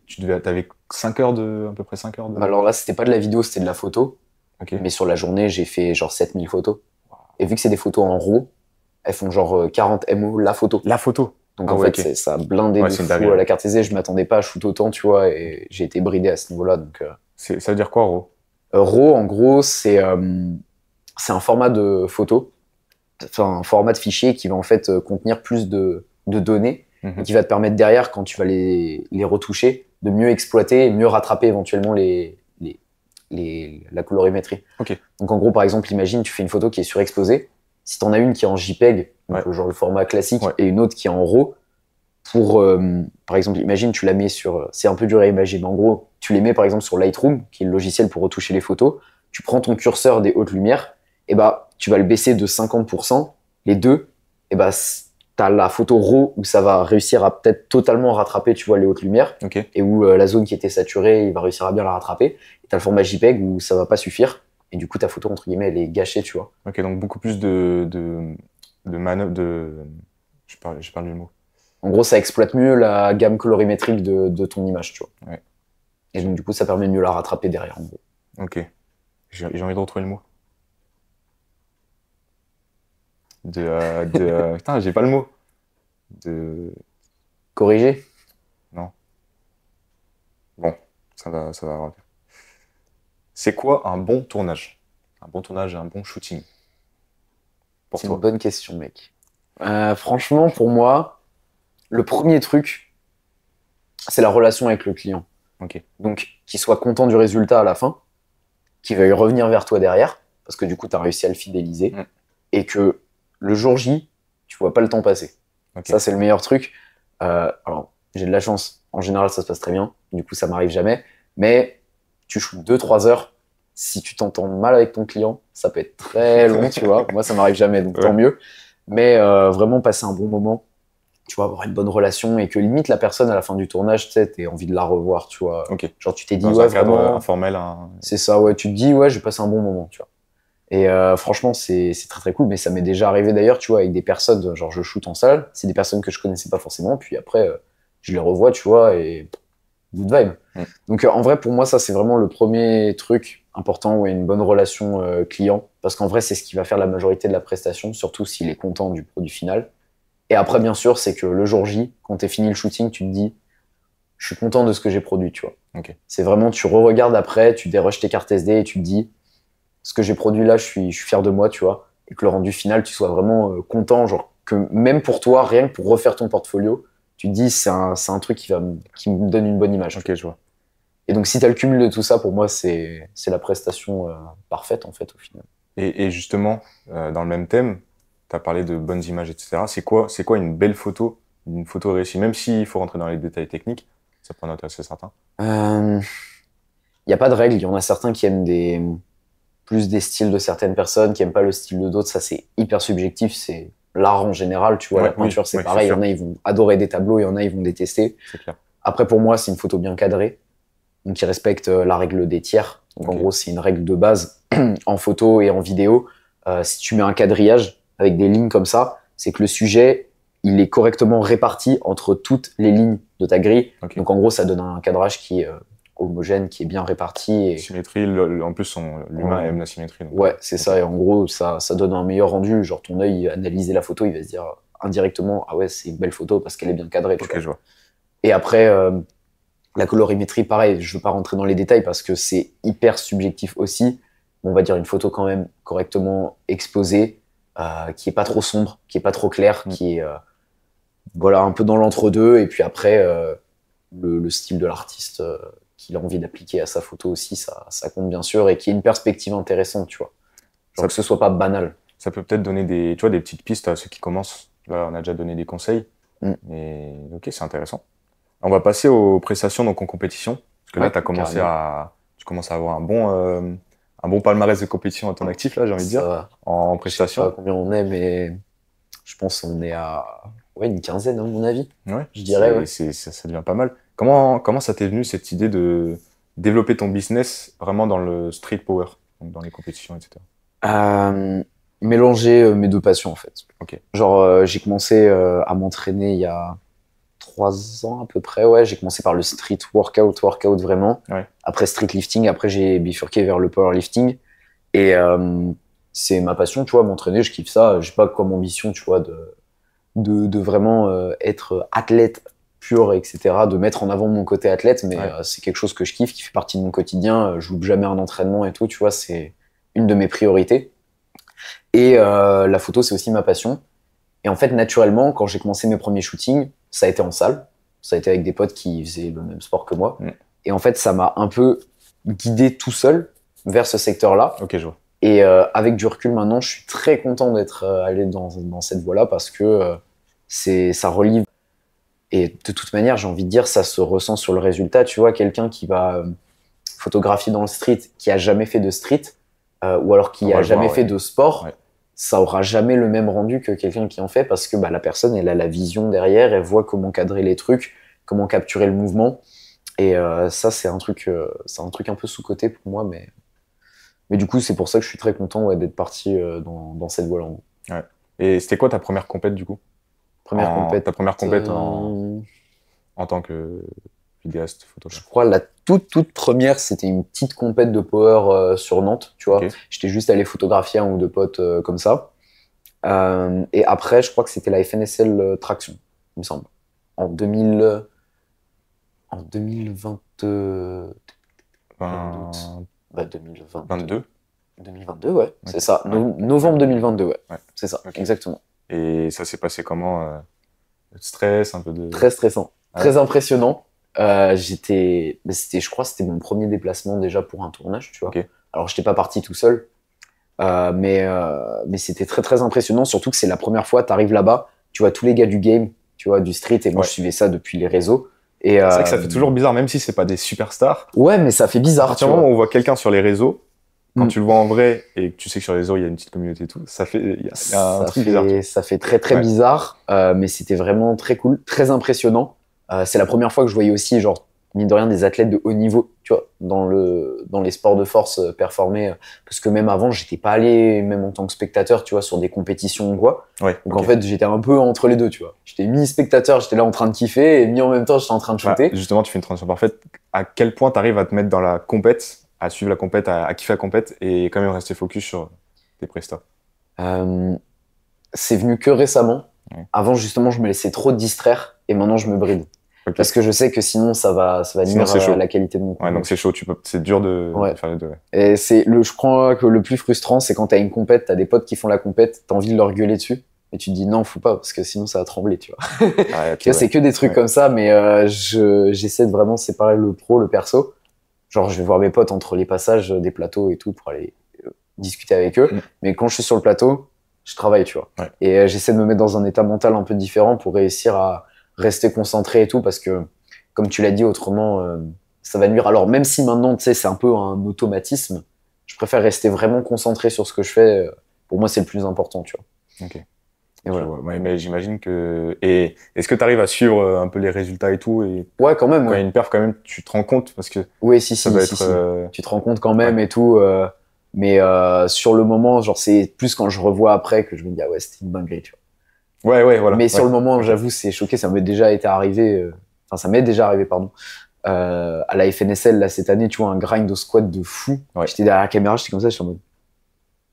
5 heures à peu près 5 heures de... Alors là, c'était pas de la vidéo, c'était de la photo. Okay. Mais sur la journée, j'ai fait genre 7000 photos. Et vu que c'est des photos en RAW, elles font genre 40 MO la photo. La photo. Donc en fait, ça a blindé de fou à la carte SD. Je m'attendais pas à shoot autant, tu vois, et j'ai été bridé à ce niveau-là. Donc, ça veut dire quoi, RAW? RAW, en gros, c'est un format de photo, enfin un format de fichier qui va en fait contenir plus de données et qui va te permettre derrière, quand tu vas les retoucher, de mieux exploiter et mieux rattraper éventuellement la colorimétrie. Okay. Donc en gros, par exemple, imagine, tu fais une photo qui est surexposée. Si t'en as une qui est en JPEG, donc genre le format classique, et une autre qui est en RAW, par exemple, imagine, tu la mets sur... C'est un peu dur à imaginer, mais en gros, tu les mets par exemple sur Lightroom, qui est le logiciel pour retoucher les photos. Tu prends ton curseur des hautes lumières et bah, tu vas le baisser de 50%, les deux, et bah, t'as la photo RAW où ça va réussir à peut-être totalement rattraper, tu vois, les hautes lumières, et où la zone qui était saturée, il va réussir à bien la rattraper. Et t'as le format JPEG où ça va pas suffire, et du coup, ta photo, entre guillemets, elle est gâchée, tu vois. Ok, donc beaucoup plus de manœuvres, je parle du mot. En gros, ça exploite mieux la gamme colorimétrique de ton image, tu vois. Ouais. Et donc, du coup, ça permet de mieux la rattraper derrière, en gros. Ok. J'ai envie de retrouver le mot. Putain, j'ai pas le mot. Corriger? Non. Bon, ça va revenir. C'est quoi un bon tournage? Un bon tournage et un bon shooting? Pour C'est toi? une bonne question, mec. Franchement, pour moi, le premier truc, c'est la relation avec le client. Ok. Donc, qu'il soit content du résultat à la fin, qu'il veuille revenir vers toi derrière, parce que du coup, tu as réussi à le fidéliser, et que le jour J, tu vois pas le temps passer. Ok. Ça, c'est le meilleur truc. Alors, j'ai de la chance. En général, ça se passe très bien. Du coup, ça m'arrive jamais. Mais tu shootes 2-3 heures. Si tu t'entends mal avec ton client, ça peut être très long, tu vois. Moi, ça m'arrive jamais, donc tant mieux. Mais vraiment passer un bon moment, tu vois, avoir une bonne relation et que limite la personne à la fin du tournage, tu sais, t'aies envie de la revoir, tu vois. Ok. Genre, tu t'es dit, Dans ouais, un cadre vraiment. informel. C'est ça, ouais. Tu te dis, ouais, j'ai passé un bon moment, tu vois. Et franchement, c'est très très cool. Mais ça m'est déjà arrivé d'ailleurs, tu vois, avec des personnes, genre je shoot en salle, c'est des personnes que je connaissais pas forcément. Puis après, je les revois, tu vois, et good vibe. Donc en vrai, pour moi, ça, c'est vraiment le premier truc important, ouais, une bonne relation client. Parce qu'en vrai, c'est ce qui va faire la majorité de la prestation, surtout s'il est content du produit final. Et après, bien sûr, c'est que le jour J, quand t'es fini le shooting, tu te dis, je suis content de ce que j'ai produit, tu vois. C'est vraiment, tu re-regardes après, tu dérushes tes cartes SD et tu te dis, ce que j'ai produit là, je suis fier de moi, tu vois. Et que le rendu final, tu sois vraiment content, genre que même pour toi, rien que pour refaire ton portfolio, tu te dis, c'est un truc qui me donne une bonne image. Ok, je vois. Et donc, si tu as le cumul de tout ça, pour moi, c'est la prestation parfaite, en fait, au final. Et justement, dans le même thème, tu as parlé de bonnes images, etc. C'est quoi une belle photo, une photo réussie? Même s'il faut rentrer dans les détails techniques, ça peut en intéresser certains. Il n'y a pas de règle. Il y en a certains qui aiment plus des styles de certaines personnes, qui aiment pas le style de d'autres. Ça, c'est hyper subjectif. C'est l'art en général, tu vois. Ouais, La peinture, c'est oui, pareil. Il y en a, ils vont adorer des tableaux. Il y en a, ils vont détester. C'est clair. Après, pour moi, c'est une photo bien cadrée. Donc, qui respecte la règle des tiers. Donc, en gros, c'est une règle de base en photo et en vidéo. Si tu mets un quadrillage avec des lignes comme ça, c'est que le sujet, il est correctement réparti entre toutes les lignes de ta grille. Donc, en gros, ça donne un cadrage qui est homogène, qui est bien réparti. Et... Symétrie, en plus, l'humain aime la symétrie. Donc... Ouais, c'est ça. Et en gros, ça donne un meilleur rendu. Genre, ton œil, analyser la photo, il va se dire indirectement, ah ouais, c'est une belle photo parce qu'elle est bien cadrée. Ok, je vois. Et après, la colorimétrie, pareil, je veux pas rentrer dans les détails parce que c'est hyper subjectif aussi. On va dire une photo quand même correctement exposée, qui est pas trop sombre, qui est pas trop claire, qui est voilà, un peu dans l'entre-deux. Et puis après, le style de l'artiste qu'il a envie d'appliquer à sa photo aussi, ça compte bien sûr, et qui est une perspective intéressante, tu vois. Genre que ce soit pas banal. Ça peut peut-être donner des petites pistes à ceux qui commencent. Là, on a déjà donné des conseils. Et ok, c'est intéressant. On va passer aux prestations donc en compétition. Parce que là, tu commences à avoir un bon palmarès de compétition à ton actif, là, j'ai envie de dire, en prestation. Je sais pas combien on est, mais je pense qu'on est à une quinzaine, à mon avis. Ouais, je dirais. Ouais. Ça devient pas mal. Comment ça t'est venu, cette idée de développer ton business vraiment dans le street power, donc dans les compétitions, etc. Mélanger mes deux passions, en fait. Okay. Genre, j'ai commencé à m'entraîner il y a 3 ans à peu près, ouais. J'ai commencé par le street workout vraiment. Ouais. Après street lifting, après j'ai bifurqué vers le powerlifting. Et c'est ma passion, tu vois, m'entraîner, je kiffe ça. J'ai pas comme ambition, tu vois, de vraiment être athlète pur, etc., de mettre en avant mon côté athlète, mais c'est quelque chose que je kiffe, qui fait partie de mon quotidien. Je loupe jamais un entraînement et tout, tu vois, c'est une de mes priorités. Et la photo, c'est aussi ma passion. Et en fait, naturellement, quand j'ai commencé mes premiers shootings, ça a été en salle. Ça a été avec des potes qui faisaient le même sport que moi. Et en fait, ça m'a un peu guidé tout seul vers ce secteur-là. Ok, je vois. Et avec du recul, maintenant, je suis très content d'être allé dans cette voie-là parce que ça relie. Et de toute manière, j'ai envie de dire, ça se ressent sur le résultat. Tu vois, quelqu'un qui va photographier dans le street, qui a jamais fait de street, ou alors qui a jamais fait de sport, ça aura jamais le même rendu que quelqu'un qui en fait, parce que la personne, elle a la vision derrière, elle voit comment cadrer les trucs, comment capturer le mouvement. Et ça, c'est un truc un peu sous-coté pour moi, mais du coup, c'est pour ça que je suis très content d'être parti dans cette voie-là. Ouais. Et c'était quoi ta première compète du coup? Ta première compète en tant que vidéaste, photographe? Je crois la toute première, c'était une petite compète de power sur Nantes, tu vois. J'étais juste allé photographier un ou deux potes comme ça. Et après, je crois que c'était la FNSL Traction, il me semble. En 2020... 2022. 2022, ouais, c'est ça. Novembre 2022, ouais. C'est ça, exactement. Et ça s'est passé comment? Stress, un peu de... Très stressant, très impressionnant. Je crois que c'était mon premier déplacement déjà pour un tournage, tu vois. Alors, je n'étais pas parti tout seul, mais c'était très, très impressionnant, surtout que c'est la première fois, tu arrives là-bas, tu vois tous les gars du game, tu vois, du street, et moi, je suivais ça depuis les réseaux. C'est vrai que ça fait toujours bizarre, même si c'est pas des superstars. Ouais, mais ça fait bizarre. À partir du moment où on voit quelqu'un sur les réseaux, quand tu le vois en vrai et que tu sais que sur les réseaux il y a une petite communauté et tout, ça fait il y a un truc bizarre. Ça fait très très bizarre, mais c'était vraiment très cool, très impressionnant. C'est la première fois que je voyais aussi, genre, mine de rien, des athlètes de haut niveau, tu vois, dans les sports de force performer. Parce que même avant, j'étais pas allé, même en tant que spectateur, tu vois, sur des compétitions ou quoi. Donc en fait, j'étais un peu entre les deux, tu vois. J'étais mi-spectateur, j'étais là en train de kiffer, et mi en même temps, j'étais en train de shooter. Justement, tu fais une transition parfaite. À quel point tu arrives à te mettre dans la compète, à suivre la compète, à kiffer la compète, et quand même rester focus sur tes prestats? C'est venu que récemment. Avant, justement, je me laissais trop distraire, et maintenant, je me bride. Parce que je sais que sinon, ça va nuire à la qualité de mon contenu. Donc c'est chaud, c'est dur de faire les deux. Et je crois que le plus frustrant, c'est quand t'as une compète, t'as des potes qui font la compète, t'as envie de leur gueuler dessus, et tu te dis non, faut pas, parce que sinon ça va trembler, tu vois. C'est que des trucs comme ça, mais j'essaie de vraiment séparer le pro, le perso. Genre, je vais voir mes potes entre les passages des plateaux et tout pour aller discuter avec eux. Mais quand je suis sur le plateau, je travaille, tu vois. Et j'essaie de me mettre dans un état mental un peu différent pour réussir à rester concentré et tout, parce que, comme tu l'as dit, autrement, ça va nuire. Alors, même si maintenant, tu sais, c'est un peu un automatisme, je préfère rester vraiment concentré sur ce que je fais. Pour moi, c'est le plus important, tu vois. Et voilà. Mais j'imagine que... Et est-ce que tu arrives à suivre un peu les résultats et tout Ouais, quand même. Quand il y a une perf, quand même, tu te rends compte parce que... Oui, si. Tu te rends compte quand même et tout. Mais sur le moment, genre, c'est plus quand je revois après que je me dis, ah ouais, c'était une dinguerie, tu vois. Voilà. Mais sur le moment, j'avoue, c'est choqué. Ça m'est déjà arrivé, pardon. À la FNSL, là, cette année, tu vois, un grind au squat de fou. J'étais derrière la caméra, j'étais comme ça, j'étais en mode,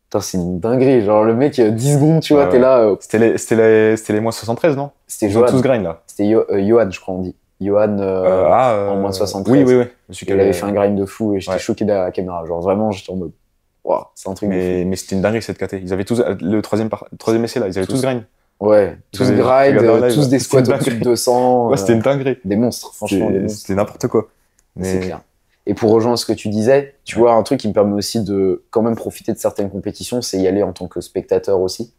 putain, c'est une dinguerie. Genre, le mec, 10 secondes, tu vois, t'es là. C'était les moins 73, non? C'était Johan. Tous grind, là. C'était Johan, je crois, on dit. Johan, en moins 73. Oui. Il avait fait un grind de fou et j'étais choqué derrière la caméra. Genre, vraiment, j'étais en mode, waouh, c'est un truc de fou. Mais c'était une dinguerie, cette KT. Ils avaient tous, le troisième essai, là, ils avaient tous grind. Ouais, tous grind, tous des squats au-dessus de 200. Ouais, c'était une dinguerie. Des monstres, franchement. C'était n'importe quoi. C'est clair. Et pour rejoindre ce que tu disais, tu vois, un truc qui me permet aussi de quand même profiter de certaines compétitions, c'est y aller en tant que spectateur aussi.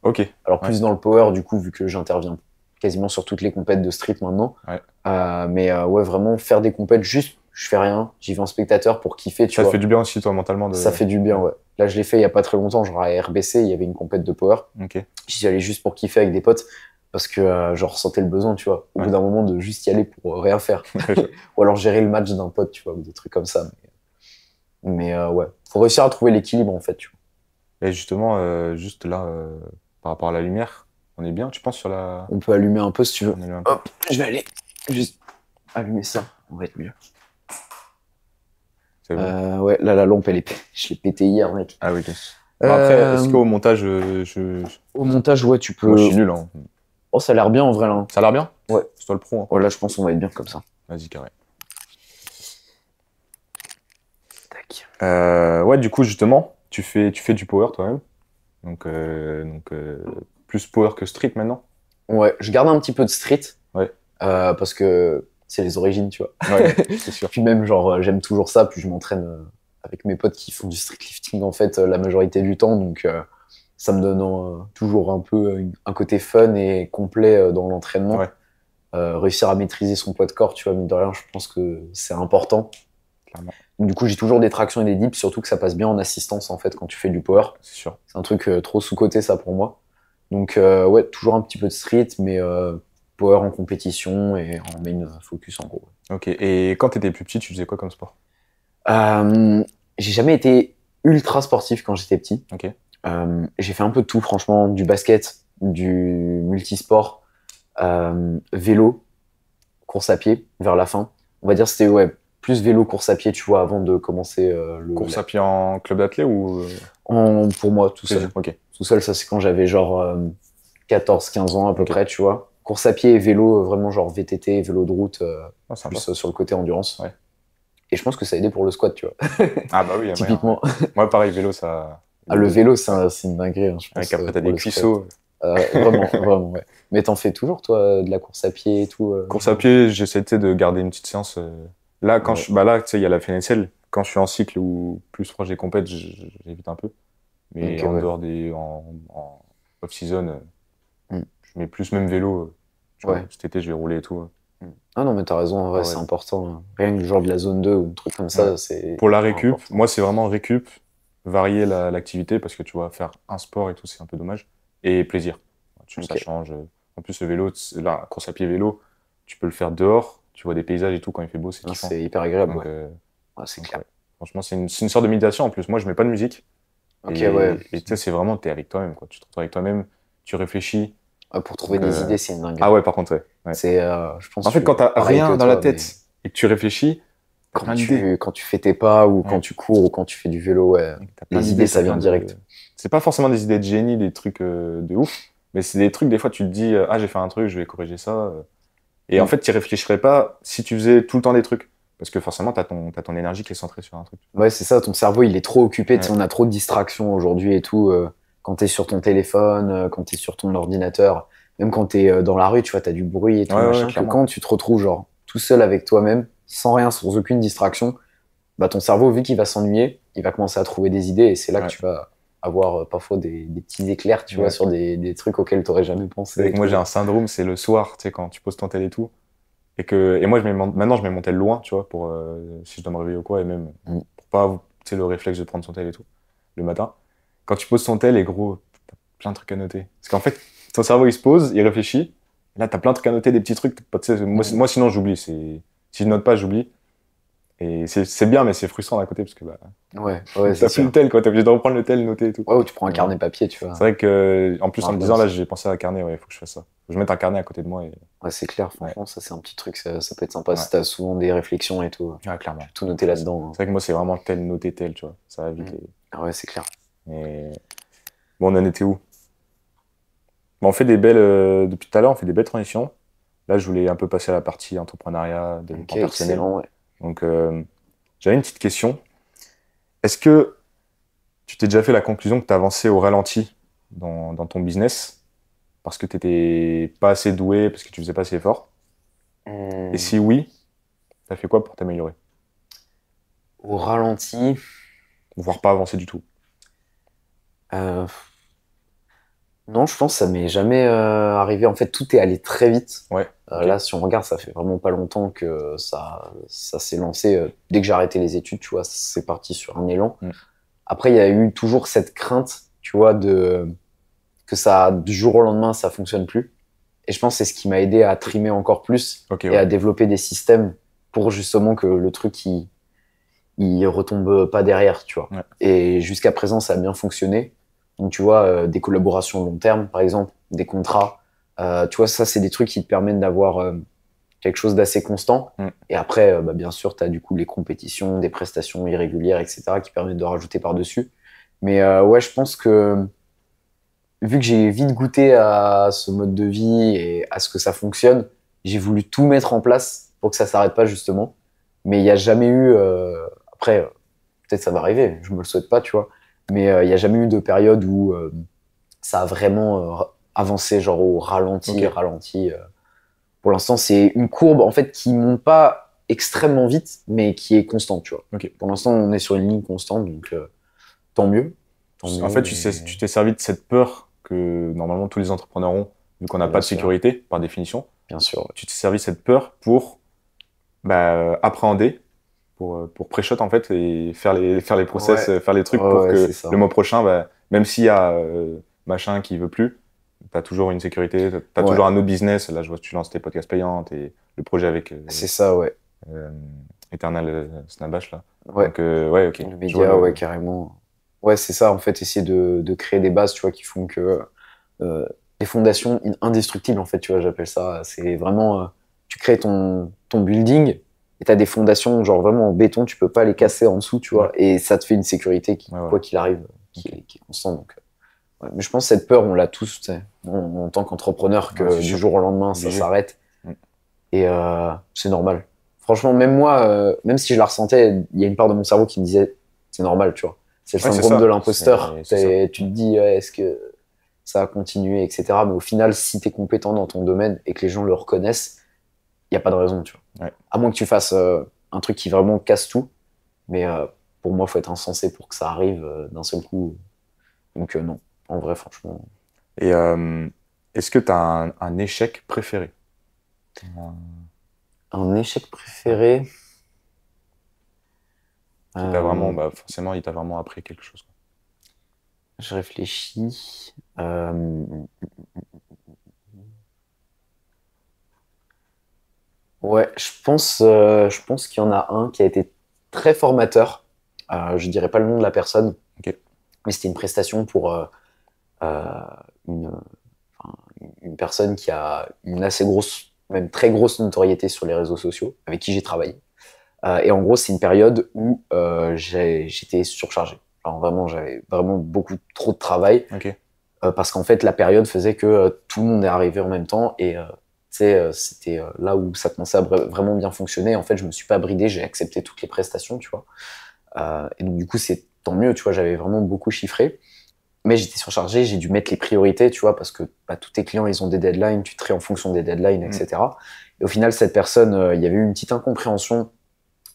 Alors plus dans le power, du coup, vu que j'interviens quasiment sur toutes les compètes de street maintenant. Mais vraiment faire des compètes, juste, je fais rien, j'y vais en spectateur pour kiffer, tu vois. Ça te fait du bien aussi, toi, mentalement. Ça fait du bien, ouais. Là, je l'ai fait il y a pas très longtemps, genre à RBC, il y avait une compète de power. J'y allais juste pour kiffer avec des potes, parce que je ressentais le besoin, tu vois, au bout d'un moment de juste y aller pour rien faire. Ou alors gérer le match d'un pote, tu vois, ou des trucs comme ça. Mais ouais, faut réussir à trouver l'équilibre, en fait, tu vois. Et justement, juste là, par rapport à la lumière, on est bien, tu penses, sur la... On peut allumer un peu, si tu veux. Hop, je vais aller juste allumer ça, on va être mieux. Ouais, là, la lampe, je l'ai pété hier, mec. Ah oui, ok. Après, est-ce qu'au montage, Au montage, ouais, tu peux... Moi, je suis nul, hein. Oh, ça a l'air bien, en vrai, là. Ça a l'air bien? Ouais. C'est toi le pro, hein. Ouais, là, je pense qu'on va être bien comme ça. Vas-y, carré. Tac. Ouais, du coup, justement, tu fais du power, toi-même. Donc plus power que street, maintenant. Ouais, je garde un petit peu de street. Ouais. Parce que c'est les origines, tu vois. Ouais, c'est sûr. Puis même, genre, j'aime toujours ça, puis je m'entraîne avec mes potes qui font du street lifting, en fait, la majorité du temps, donc ça me donne toujours un peu un côté fun et complet dans l'entraînement. Ouais. Réussir à maîtriser son poids de corps, tu vois, mine de rien, je pense que c'est important. Clairement. Du coup, j'ai toujours des tractions et des dips, surtout que ça passe bien en assistance en fait quand tu fais du power. C'est sûr. C'est un truc trop sous-coté ça pour moi. Donc ouais, toujours un petit peu de street, mais power en compétition et en main focus en gros. Ok. Et quand t'étais plus petit, tu faisais quoi comme sport? J'ai jamais été ultra sportif quand j'étais petit. Ok. J'ai fait un peu de tout, franchement, du basket, du multisport, vélo, course à pied vers la fin. On va dire c'était ouais, plus vélo, course à pied, tu vois, avant de commencer Course à pied en club d'athlète ou pour moi, tout seul. Ok. Tout seul, ça c'est quand j'avais genre 14-15 ans à peu Ok. près, tu vois. Course à pied et vélo, vraiment genre VTT, vélo de route, plus sur le côté endurance. Ouais. Et je pense que ça a aidé pour le squat, tu vois. Ah bah oui, Typiquement. Moi, pareil, vélo, ça. Ah, le vélo, c'est une dinguerie, hein, je pense. Après, t'as des cuissots. Vraiment, vraiment, ouais. Mais t'en fais toujours, toi, de la course à pied et tout Course à pied, j'essaie de garder une petite séance. Là, quand ouais. là, tu sais, il y a la FNSL. Quand je suis en cycle ou plus proche des compètes, j'évite un peu. Mais Ok, en ouais. dehors en off-season, Mm. je mets plus même vélo. Tu vois, Ouais. cet été, je vais rouler et tout. Ah non, mais t'as raison, en vrai, Ah ouais. c'est important, hein. Rien que le genre de la zone 2 ou un truc comme ça, Ouais. c'est Pour la hyper récup, important. moi, c'est vraiment récup, varier l'activité parce que tu vois, faire un sport et tout, c'est un peu dommage. Et plaisir. Ça Ok. change. En plus, le vélo, la course à pied vélo, tu peux le faire dehors. Tu vois des paysages et tout quand il fait beau, c'est Non, kiffant. c'est hyper agréable, Donc, ouais. Ouais, c'est donc, clair. ouais. Franchement, c'est une sorte de méditation en plus. Moi, je mets pas de musique. Ok, ouais. Et tu sais, c'est vraiment, t'es avec toi-même, quoi. Tu te retrouves avec toi-même, tu réfléchis. Ouais, pour trouver Donc, des idées, c'est une dinguerie. ah ouais, par contre, ouais. Ouais. C'est, je pense, En je fait, suis quand t'as pareil que rien dans la toi, mais tête et que tu réfléchis, t'as plein d'idées. quand tu fais tes pas ou quand Ouais. tu cours ou quand tu fais du vélo, ouais, T'as plein les d'idées, idées, ça vient direct. C'est pas forcément des idées de génie, des trucs de ouf, mais c'est des trucs, des fois, tu te dis, ah, j'ai fait un truc, je vais corriger ça. Et en Mm. fait, tu réfléchirais pas si tu faisais tout le temps des trucs. Parce que forcément, t'as ton énergie qui est centrée sur un truc. Ouais, c'est ça, ton cerveau, il est trop occupé, tu sais, Ouais. on a trop de distractions aujourd'hui et tout. Quand t'es sur ton téléphone, quand t'es sur ton ordinateur, même quand t'es dans la rue, tu vois, t'as du bruit et tout, Ouais, machin, que clairement. quand tu te retrouves, genre, tout seul avec toi-même, sans rien, sans aucune distraction, bah, ton cerveau, vu qu'il va s'ennuyer, il va commencer à trouver des idées et c'est là que Ouais. tu vas avoir parfois des petits éclairs, tu vois, Ouais. sur des trucs auxquels t'aurais jamais C'est pensé vrai et que moi, j'ai tout. un syndrome, c'est le soir, tu sais, quand tu poses ton tel et tout. Et moi, maintenant, je mets mon tel loin, tu vois, pour si je dois me réveiller ou quoi, et même Mm. pour pas, tu sais, le réflexe de prendre son tel et tout, le matin. Quand tu poses ton tel, et gros, t'as plein de trucs à noter. Parce qu'en fait, ton cerveau, il se pose, il réfléchit. Là, t'as plein de trucs à noter, des petits trucs. Tu sais, Mm. moi, sinon, j'oublie. Si je note pas, j'oublie. Et c'est bien, mais c'est frustrant d'un côté, parce que bah, Ouais, c'est t'as plus le sûr. tel, quoi. T'es obligé de reprendre le tel, noter et tout. Ouais, ou tu prends un Mais carnet papier, tu c'est vois. vrai que, en plus, Je en me me rappelle disant, là, aussi. j'ai pensé à un carnet, ouais, il faut que je fasse ça. Faut que je mette un carnet à côté de moi. Ouais, c'est clair, Ouais, franchement, ça c'est un petit truc, ça peut être sympa ouais. si t'as souvent des réflexions et tout. Ouais, clairement. Tu peux tout noter là-dedans, hein. C'est vrai que moi, c'est vraiment tel, noter tel, tu vois. Ça va vite. Mm. Ah ouais, c'est clair. Et... Bon, on en était où? Bon, on fait des belles, depuis tout à l'heure, on fait des belles transitions. Là, je voulais un peu passer à la partie entrepreneuriat, Ok, développement personnel. excellent, ouais. Donc, j'avais une petite question. Est-ce que tu t'es déjà fait la conclusion que tu avançais au ralenti dans ton business parce que tu n'étais pas assez doué, parce que tu faisais pas assez fort? Et Hmm. si oui, tu as fait quoi pour t'améliorer? Au ralenti, Voire pas avancer du tout. euh, non, je pense que ça m'est jamais arrivé. En fait, tout est allé très vite. Ouais, ok. Là, si on regarde, ça fait vraiment pas longtemps que ça s'est lancé. Dès que j'ai arrêté les études, tu vois, c'est parti sur un élan. Mm. Après, il y a eu toujours cette crainte, tu vois, que ça, du jour au lendemain, ça fonctionne plus. Et je pense que c'est ce qui m'a aidé à trimer encore plus Ok, et à ouais. développer des systèmes pour justement que le truc, il retombe pas derrière, tu vois. Ouais. Et jusqu'à présent, ça a bien fonctionné. Donc, tu vois, des collaborations long terme, par exemple, des contrats. Tu vois, ça, c'est des trucs qui te permettent d'avoir quelque chose d'assez constant. Mm. Et après, bah, bien sûr, tu as du coup les compétitions, des prestations irrégulières, etc., qui permettent de rajouter par-dessus. Mais ouais, je pense que vu que j'ai vite goûté à ce mode de vie et à ce que ça fonctionne, j'ai voulu tout mettre en place pour que ça s'arrête pas, justement. Mais il n'y a jamais eu, après, peut-être ça va arriver, je me le souhaite pas, tu vois, mais il n'y a jamais eu de période où ça a vraiment avancé, genre au ralenti, Ok. ralenti. Pour l'instant, c'est une courbe, en fait, qui monte pas extrêmement vite, mais qui est constante, tu vois. Ok. Pour l'instant, on est sur une ligne constante, donc tant mieux. Tant En fait, mieux. tu t'es servi de cette peur que normalement tous les entrepreneurs ont, vu qu'on n'a pas Bien de sûr, sécurité, par définition. bien sûr. Ouais. Tu t'es servi de cette peur pour bah, appréhender, pour pré-shot en fait et faire les process, faire les trucs pour que le mois prochain, bah, même s'il y a machin qui veut plus, t'as toujours une sécurité, t'as toujours un autre business. Là, je vois que tu lances tes podcasts payantes et le projet avec c'est ça, ouais. Eternal Snapbash là. Ouais. Donc ouais, ok. Le média, ouais, carrément. Ouais, c'est ça, en fait, essayer de créer des bases, tu vois, qui font que des fondations indestructibles, en fait, tu vois, j'appelle ça. C'est vraiment, tu crées ton building et t'as des fondations, genre vraiment en béton, tu peux pas les casser en dessous, tu vois, et ça te fait une sécurité qui, quoi qu'il arrive, qui est constante. Donc, ouais. Mais je pense que cette peur, on l'a tous, tu sais, en tant qu'entrepreneur, que du jour au lendemain, ça s'arrête. Et c'est normal. Franchement, même moi, même si je la ressentais, il y a une part de mon cerveau qui me disait, c'est normal, tu vois. C'est le syndrome de l'imposteur. Tu te dis, est-ce que ça va continuer, etc. Mais au final, si tu es compétent dans ton domaine et que les gens le reconnaissent, il n'y a pas de raison, tu vois. À moins que tu fasses un truc qui vraiment casse tout. Mais pour moi, il faut être insensé pour que ça arrive d'un seul coup. Donc non, en vrai, franchement. Et est-ce que tu as un échec préféré? Un échec préféré? Vraiment, bah, forcément, il t'a vraiment appris quelque chose, quoi. Je réfléchis. Ouais, je pense qu'il y en a un qui a été très formateur. Je dirais pas le nom de la personne, mais c'était une prestation pour une personne qui a une assez grosse, même très grosse notoriété sur les réseaux sociaux, avec qui j'ai travaillé. Et en gros, c'est une période où j'étais surchargé. Alors vraiment, j'avais vraiment beaucoup trop de travail. Parce qu'en fait, la période faisait que tout le monde est arrivé en même temps. Et c'était là où ça commençait à vraiment bien fonctionner. En fait, je me suis pas bridé, j'ai accepté toutes les prestations, tu vois. Et donc, du coup, c'est tant mieux, tu vois, j'avais vraiment beaucoup chiffré. Mais j'étais surchargé, j'ai dû mettre les priorités, tu vois, parce que bah, tous tes clients, ils ont des deadlines, tu traites en fonction des deadlines, etc. Et au final, cette personne, il y avait eu une petite incompréhension.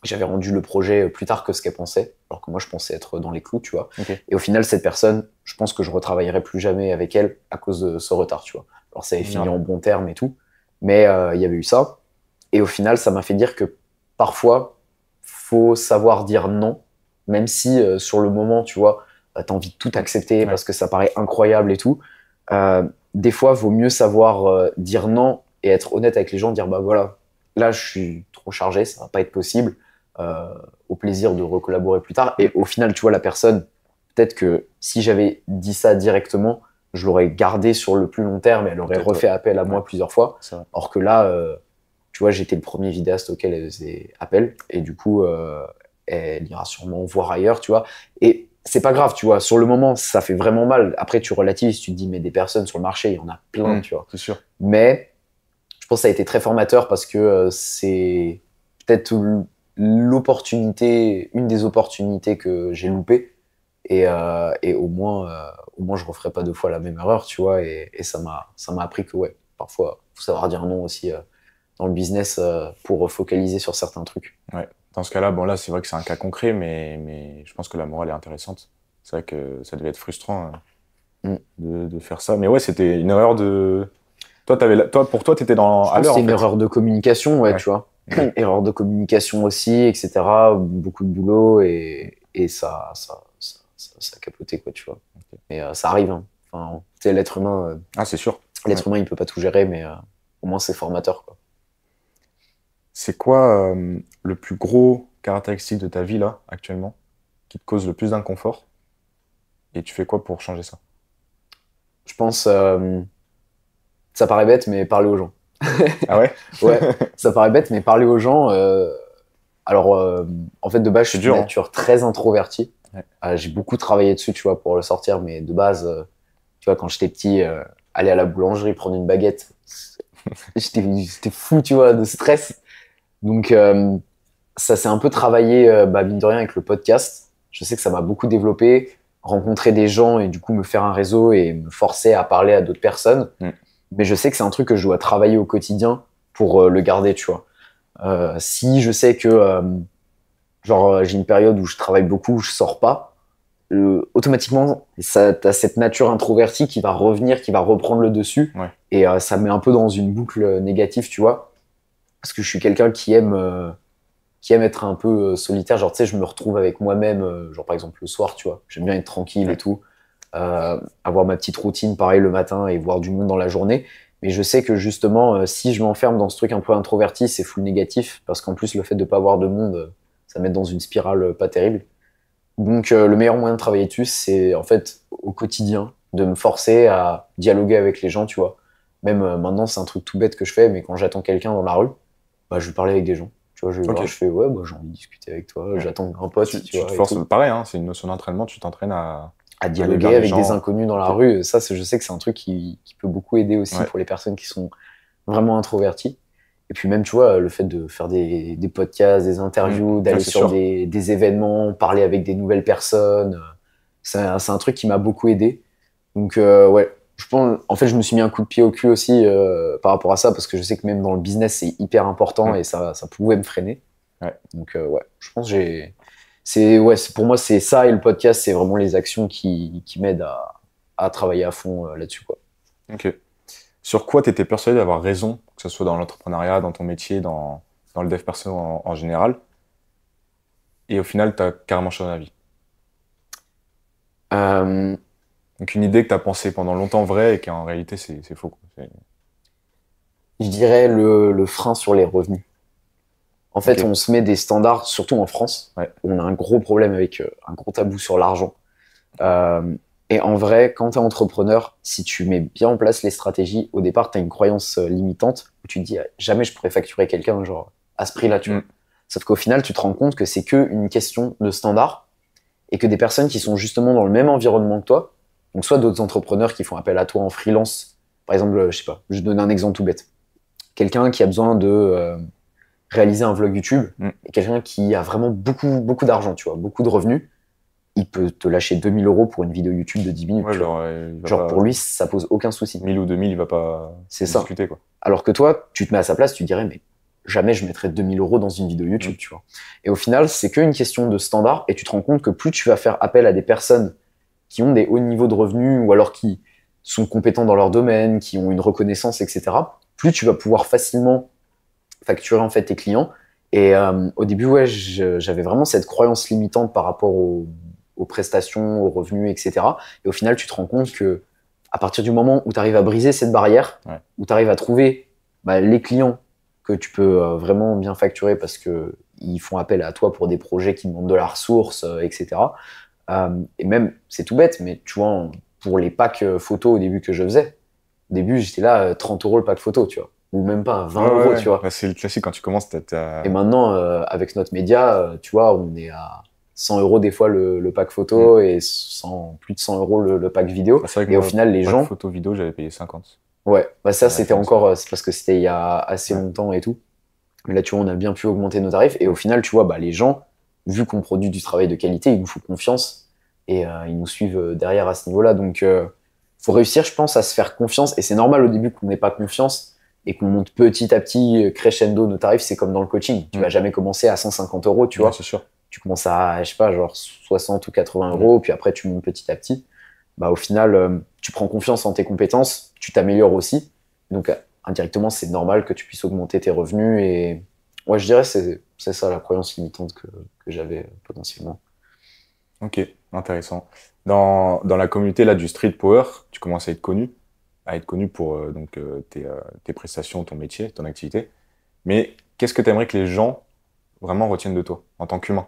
J'avais rendu le projet plus tard que ce qu'elle pensait, alors que moi, je pensais être dans les clous, tu vois. Et au final, cette personne, je pense que je retravaillerai plus jamais avec elle à cause de ce retard, tu vois. Alors, ça avait fini en bons termes et tout, mais il y avait eu ça. Et au final, ça m'a fait dire que parfois, faut savoir dire non, même si sur le moment, tu vois, t'as envie de tout accepter parce que ça paraît incroyable et tout. Des fois, vaut mieux savoir dire non et être honnête avec les gens, dire bah voilà, là, je suis trop chargé, ça va pas être possible. Au plaisir de recollaborer plus tard. Et au final, tu vois, la personne, peut-être que si j'avais dit ça directement, je l'aurais gardé sur le plus long terme et elle aurait refait appel à moi plusieurs fois. Or que là, tu vois, j'étais le premier vidéaste auquel elle faisait appel et du coup, elle ira sûrement voir ailleurs, tu vois. Et c'est pas grave, tu vois. Sur le moment, ça fait vraiment mal. Après, tu relativises, tu te dis, mais des personnes sur le marché, il y en a plein, tu vois. C'est sûr. Mais je pense que ça a été très formateur parce que c'est peut-être l'opportunité, une des opportunités que j'ai loupées. Et au moins, je referai pas deux fois la même erreur, tu vois. Et ça m'a appris que, ouais, parfois, faut savoir dire non aussi dans le business pour focaliser sur certains trucs. Ouais. Dans ce cas-là, bon là, c'est vrai que c'est un cas concret, mais je pense que la morale est intéressante. C'est vrai que ça devait être frustrant de faire ça. Mais ouais, c'était une erreur de... Pour toi, t'étais à l'heure, c'est une erreur de communication, ouais, tu vois. Erreur de communication aussi, etc. Beaucoup de boulot et ça a capoté, quoi, tu vois. Mais ça arrive, hein. Enfin, tu sais, l'être humain... c'est sûr. L'être humain, il peut pas tout gérer, mais au moins, c'est formateur, quoi. C'est quoi le plus gros caractéristique de ta vie, là, actuellement, qui te cause le plus d'inconfort? Et tu fais quoi pour changer ça? Je pense... ça paraît bête, mais parler aux gens. Ah ouais? Ouais, ça paraît bête, mais parler aux gens... Alors, en fait, de base, je suis d'une nature très introvertie. J'ai beaucoup travaillé dessus, tu vois, pour le sortir, mais de base, tu vois, quand j'étais petit, aller à la boulangerie, prendre une baguette, j'étais fou, tu vois, de stress. Donc, ça s'est un peu travaillé, mine de rien, avec le podcast. Je sais que ça m'a beaucoup développé, rencontrer des gens et du coup me faire un réseau et me forcer à parler à d'autres personnes. Mais je sais que c'est un truc que je dois travailler au quotidien pour le garder, tu vois. Si je sais que j'ai une période où je travaille beaucoup, où je sors pas, automatiquement t'as cette nature introvertie qui va revenir, qui va reprendre le dessus, et ça me met un peu dans une boucle négative, tu vois, parce que je suis quelqu'un qui aime qui aime être un peu solitaire. Genre, tu sais, je me retrouve avec moi-même, genre par exemple le soir, tu vois. J'aime bien être tranquille et tout. Avoir ma petite routine, pareil, le matin et voir du monde dans la journée. Mais je sais que justement, si je m'enferme dans ce truc un peu introverti, c'est full négatif. Parce qu'en plus, le fait de pas avoir de monde, ça met dans une spirale pas terrible. Donc, le meilleur moyen de travailler dessus, c'est en fait au quotidien de me forcer à dialoguer avec les gens, tu vois. Même maintenant, c'est un truc tout bête que je fais, mais quand j'attends quelqu'un dans la rue, bah, je vais parler avec des gens. Tu vois, je vais voir, je fais ouais, bah, j'ai envie de discuter avec toi, j'attends un pote, tu vois. Tu te forces, pareil, hein, c'est une notion d'entraînement, tu t'entraînes à dialoguer avec des inconnus dans la rue. Ça, je sais que c'est un truc qui peut beaucoup aider aussi pour les personnes qui sont vraiment introverties. Et puis même, tu vois, le fait de faire des podcasts, des interviews, d'aller sur des événements, parler avec des nouvelles personnes, c'est un truc qui m'a beaucoup aidé. Donc ouais, je pense, en fait, je me suis mis un coup de pied au cul aussi par rapport à ça, parce que je sais que même dans le business, c'est hyper important et ça pouvait me freiner. Donc ouais, je pense que pour moi, c'est ça, et le podcast, c'est vraiment les actions qui m'aident à travailler à fond là-dessus, quoi. Ok. Sur quoi tu étais persuadé d'avoir raison, que ce soit dans l'entrepreneuriat, dans ton métier, dans le dev perso en général, et au final, tu as carrément changé d'avis? Donc une idée que tu as pensée pendant longtemps vraie et qu'en réalité, c'est faux, quoi. Je dirais le frein sur les revenus. En fait, on se met des standards, surtout en France, où on a un gros problème avec un gros tabou sur l'argent. Et en vrai, quand tu es entrepreneur, si tu mets bien en place les stratégies, au départ, tu as une croyance limitante où tu te dis jamais je pourrais facturer quelqu'un genre à ce prix-là, tu vois. Sauf qu'au final, tu te rends compte que c'est qu'une question de standard et que des personnes qui sont justement dans le même environnement que toi, donc soit d'autres entrepreneurs qui font appel à toi en freelance, par exemple, je sais pas, je donne un exemple tout bête. Quelqu'un qui a besoin de réaliser un vlog YouTube et quelqu'un qui a vraiment beaucoup d'argent, tu vois, beaucoup de revenus, il peut te lâcher 2000 € pour une vidéo YouTube de 10 minutes. Ouais, genre pour lui, ça pose aucun souci. 1000 ou 2000, il va pas discuter, quoi. Alors que toi, tu te mets à sa place, tu dirais, mais jamais je mettrais 2000 € dans une vidéo YouTube, tu vois. Et au final, c'est qu'une question de standard, et tu te rends compte que plus tu vas faire appel à des personnes qui ont des hauts niveaux de revenus, ou alors qui sont compétents dans leur domaine, qui ont une reconnaissance, etc., plus tu vas pouvoir facilement facturer en fait tes clients. Et au début, ouais, j'avais vraiment cette croyance limitante par rapport aux prestations, aux revenus, etc. Et au final, tu te rends compte que à partir du moment où tu arrives à briser cette barrière, où tu arrives à trouver les clients que tu peux vraiment bien facturer parce que ils font appel à toi pour des projets qui demandent de la ressource, etc. Et même, c'est tout bête, mais tu vois, pour les packs photos au début que je faisais, au début, j'étais là, 30 € le pack photo, tu vois. Ou même pas, 20 €, tu vois. C'est le classique quand tu commences. Et maintenant, avec notre média, tu vois, on est à 100 € des fois le pack photo et plus de 100 € le pack vidéo. Et au final, les gens. Photo vidéo, j'avais payé 50. Ouais, ça, c'était encore. C'est parce que c'était il y a assez longtemps et tout. Mais là, tu vois, on a bien pu augmenter nos tarifs. Et au final, tu vois, les gens, vu qu'on produit du travail de qualité, ils nous font confiance et ils nous suivent derrière à ce niveau-là. Donc, faut réussir, je pense, à se faire confiance. Et c'est normal au début qu'on n'ait pas confiance et qu'on monte petit à petit, crescendo nos tarifs. C'est comme dans le coaching. Tu vas jamais commencer à 150 €, tu vois. C'est sûr. Tu commences à, je sais pas, genre 60 ou 80 €, puis après tu montes petit à petit. Au final, tu prends confiance en tes compétences, tu t'améliores aussi. Donc, indirectement, c'est normal que tu puisses augmenter tes revenus. Et ouais, je dirais c'est ça la croyance limitante que j'avais potentiellement. Ok, intéressant. Dans la communauté là, du Street Power, tu commences à être connu pour tes prestations, ton métier, ton activité. Mais qu'est-ce que tu aimerais que les gens vraiment retiennent de toi en tant qu'humain?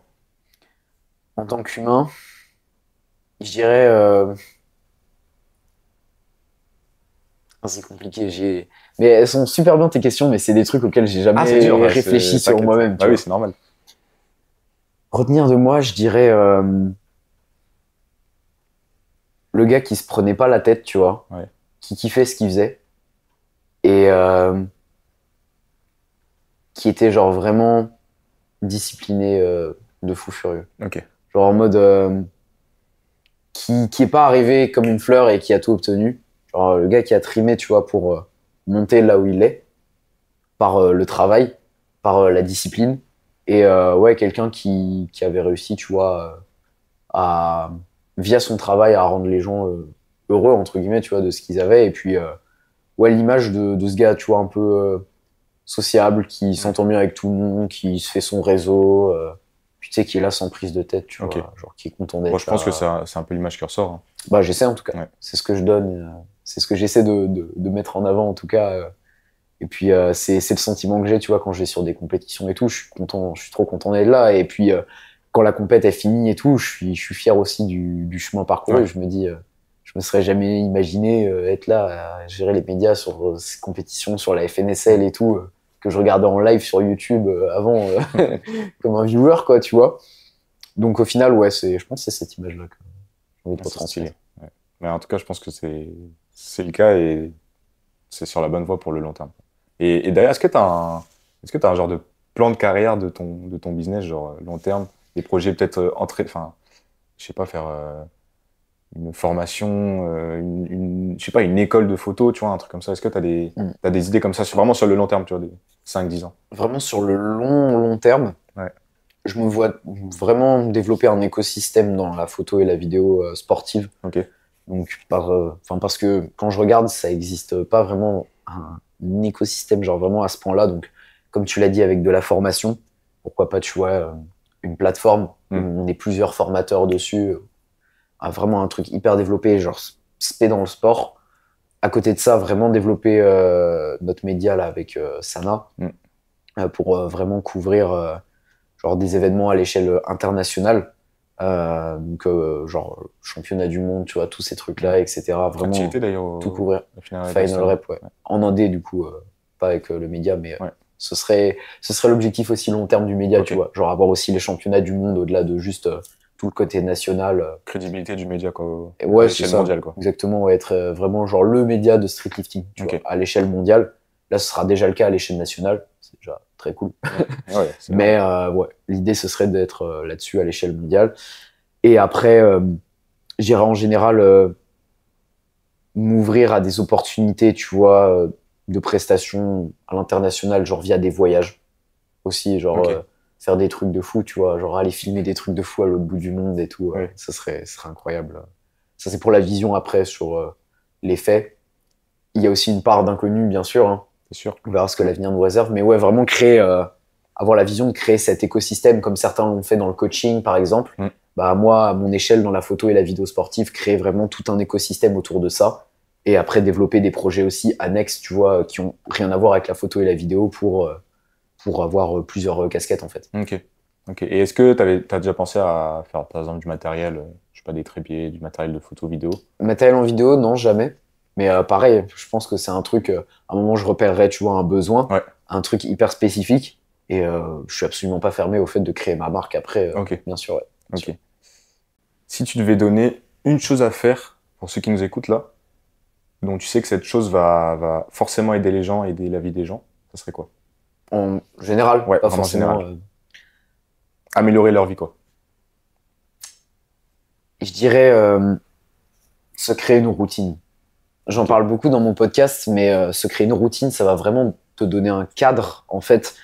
En tant qu'humain, je dirais... c'est compliqué. Mais elles sont super bien tes questions, mais c'est des trucs auxquels j'ai jamais réfléchi sur moi-même. Oui, c'est normal. Retenir de moi, je dirais le gars qui se prenait pas la tête, tu vois, qui kiffait ce qu'il faisait et qui était genre vraiment discipliné de fou furieux. Ok. Genre en mode qui est pas arrivé comme une fleur et qui a tout obtenu. Genre le gars qui a trimé, tu vois, pour monter là où il est, par le travail, par la discipline. Et ouais, quelqu'un qui avait réussi, tu vois, via son travail, à rendre les gens heureux, entre guillemets, tu vois, de ce qu'ils avaient. Et puis, ouais, l'image de ce gars, tu vois, un peu sociable, qui s'entend bien avec tout le monde, qui se fait son réseau, puis tu sais, qui est là sans prise de tête, tu vois, genre qui est content d'être je pense que c'est un peu l'image qui ressort. Hein. Bah, j'essaie en tout cas. C'est ce que je donne, c'est ce que j'essaie de mettre en avant en tout cas. Et puis c'est le sentiment que j'ai, tu vois, quand je vais sur des compétitions et tout, je suis trop content d'être là. Et puis quand la compète est finie et tout, je suis fier aussi du chemin parcouru. Je me dis, je me serais jamais imaginé être là à gérer les médias sur ces compétitions, sur la FNSL et tout, que je regardais en live sur YouTube avant, comme un viewer, quoi, tu vois. Donc au final, ouais, je pense que c'est cette image-là que j'ai envie de retranscrire. Ouais. Mais en tout cas, je pense que c'est le cas et c'est sur la bonne voie pour le long terme. Et d'ailleurs, est-ce que tu as un genre de plan de carrière de ton business, genre long terme, des projets peut-être enfin, je sais pas, faire une formation, je sais pas, une école de photo, tu vois, un truc comme ça. Est-ce que tu as des idées comme ça, vraiment sur le long terme, tu vois, des 5-10 ans? Vraiment sur le long terme, je me vois vraiment développer un écosystème dans la photo et la vidéo sportive. Donc, parce que quand je regarde, ça n'existe pas vraiment un écosystème, genre vraiment à ce point-là. Donc, comme tu l'as dit, avec de la formation, pourquoi pas, tu vois, une plateforme où on est plusieurs formateurs dessus, vraiment un truc hyper développé, genre spé dans le sport. À côté de ça, vraiment développer notre média là, avec Sana pour vraiment couvrir genre des événements à l'échelle internationale. Donc genre championnat du monde, tu vois, tous ces trucs là, etc. Vraiment tout couvrir. Final Rep, en indé du coup, pas avec le média, mais ce serait l'objectif aussi long terme du média, tu vois, genre avoir aussi les championnats du monde au-delà de juste tout le côté national. Crédibilité du média, quoi. Ouais, c'est ça. Mondiale, quoi. Exactement, être vraiment genre le média de street lifting, tu vois, à l'échelle mondiale. Là, ce sera déjà le cas à l'échelle nationale. C'est déjà très cool. Mais l'idée, ce serait d'être là-dessus à l'échelle mondiale. Et après, j'irai en général m'ouvrir à des opportunités, tu vois, de prestations à l'international, genre via des voyages aussi, genre faire des trucs de fou, tu vois, genre aller filmer des trucs de fou à l'autre bout du monde et tout. Ça serait incroyable. Ça, c'est pour la vision après sur les faits. Il y a aussi une part d'inconnu, bien sûr. Hein. C'est sûr. On verra ce que l'avenir nous réserve. Mais ouais, vraiment avoir la vision de créer cet écosystème comme certains l'ont fait dans le coaching, par exemple. Bah, moi, à mon échelle, dans la photo et la vidéo sportive, créer vraiment tout un écosystème autour de ça. Et après, développer des projets aussi annexes, tu vois, qui ont rien à voir avec la photo et la vidéo pour avoir plusieurs casquettes, en fait. Ok. Et est-ce que t'as déjà pensé à faire, par exemple, du matériel, je sais pas, des trépieds, du matériel de photo, vidéo? Matériel en vidéo, non, jamais. Mais pareil, je pense que c'est un truc, à un moment, je repérerai, tu vois, un besoin, un truc hyper spécifique. Et je suis absolument pas fermé au fait de créer ma marque après, bien sûr. Bien sûr. Si tu devais donner une chose à faire pour ceux qui nous écoutent là, dont tu sais que cette chose va forcément aider les gens, aider la vie des gens, ça serait quoi? En général, pas forcément. Général. Améliorer leur vie, quoi. Je dirais se créer une routine. J'en parle beaucoup dans mon podcast, mais se créer une routine, ça va vraiment te donner un cadre, en fait.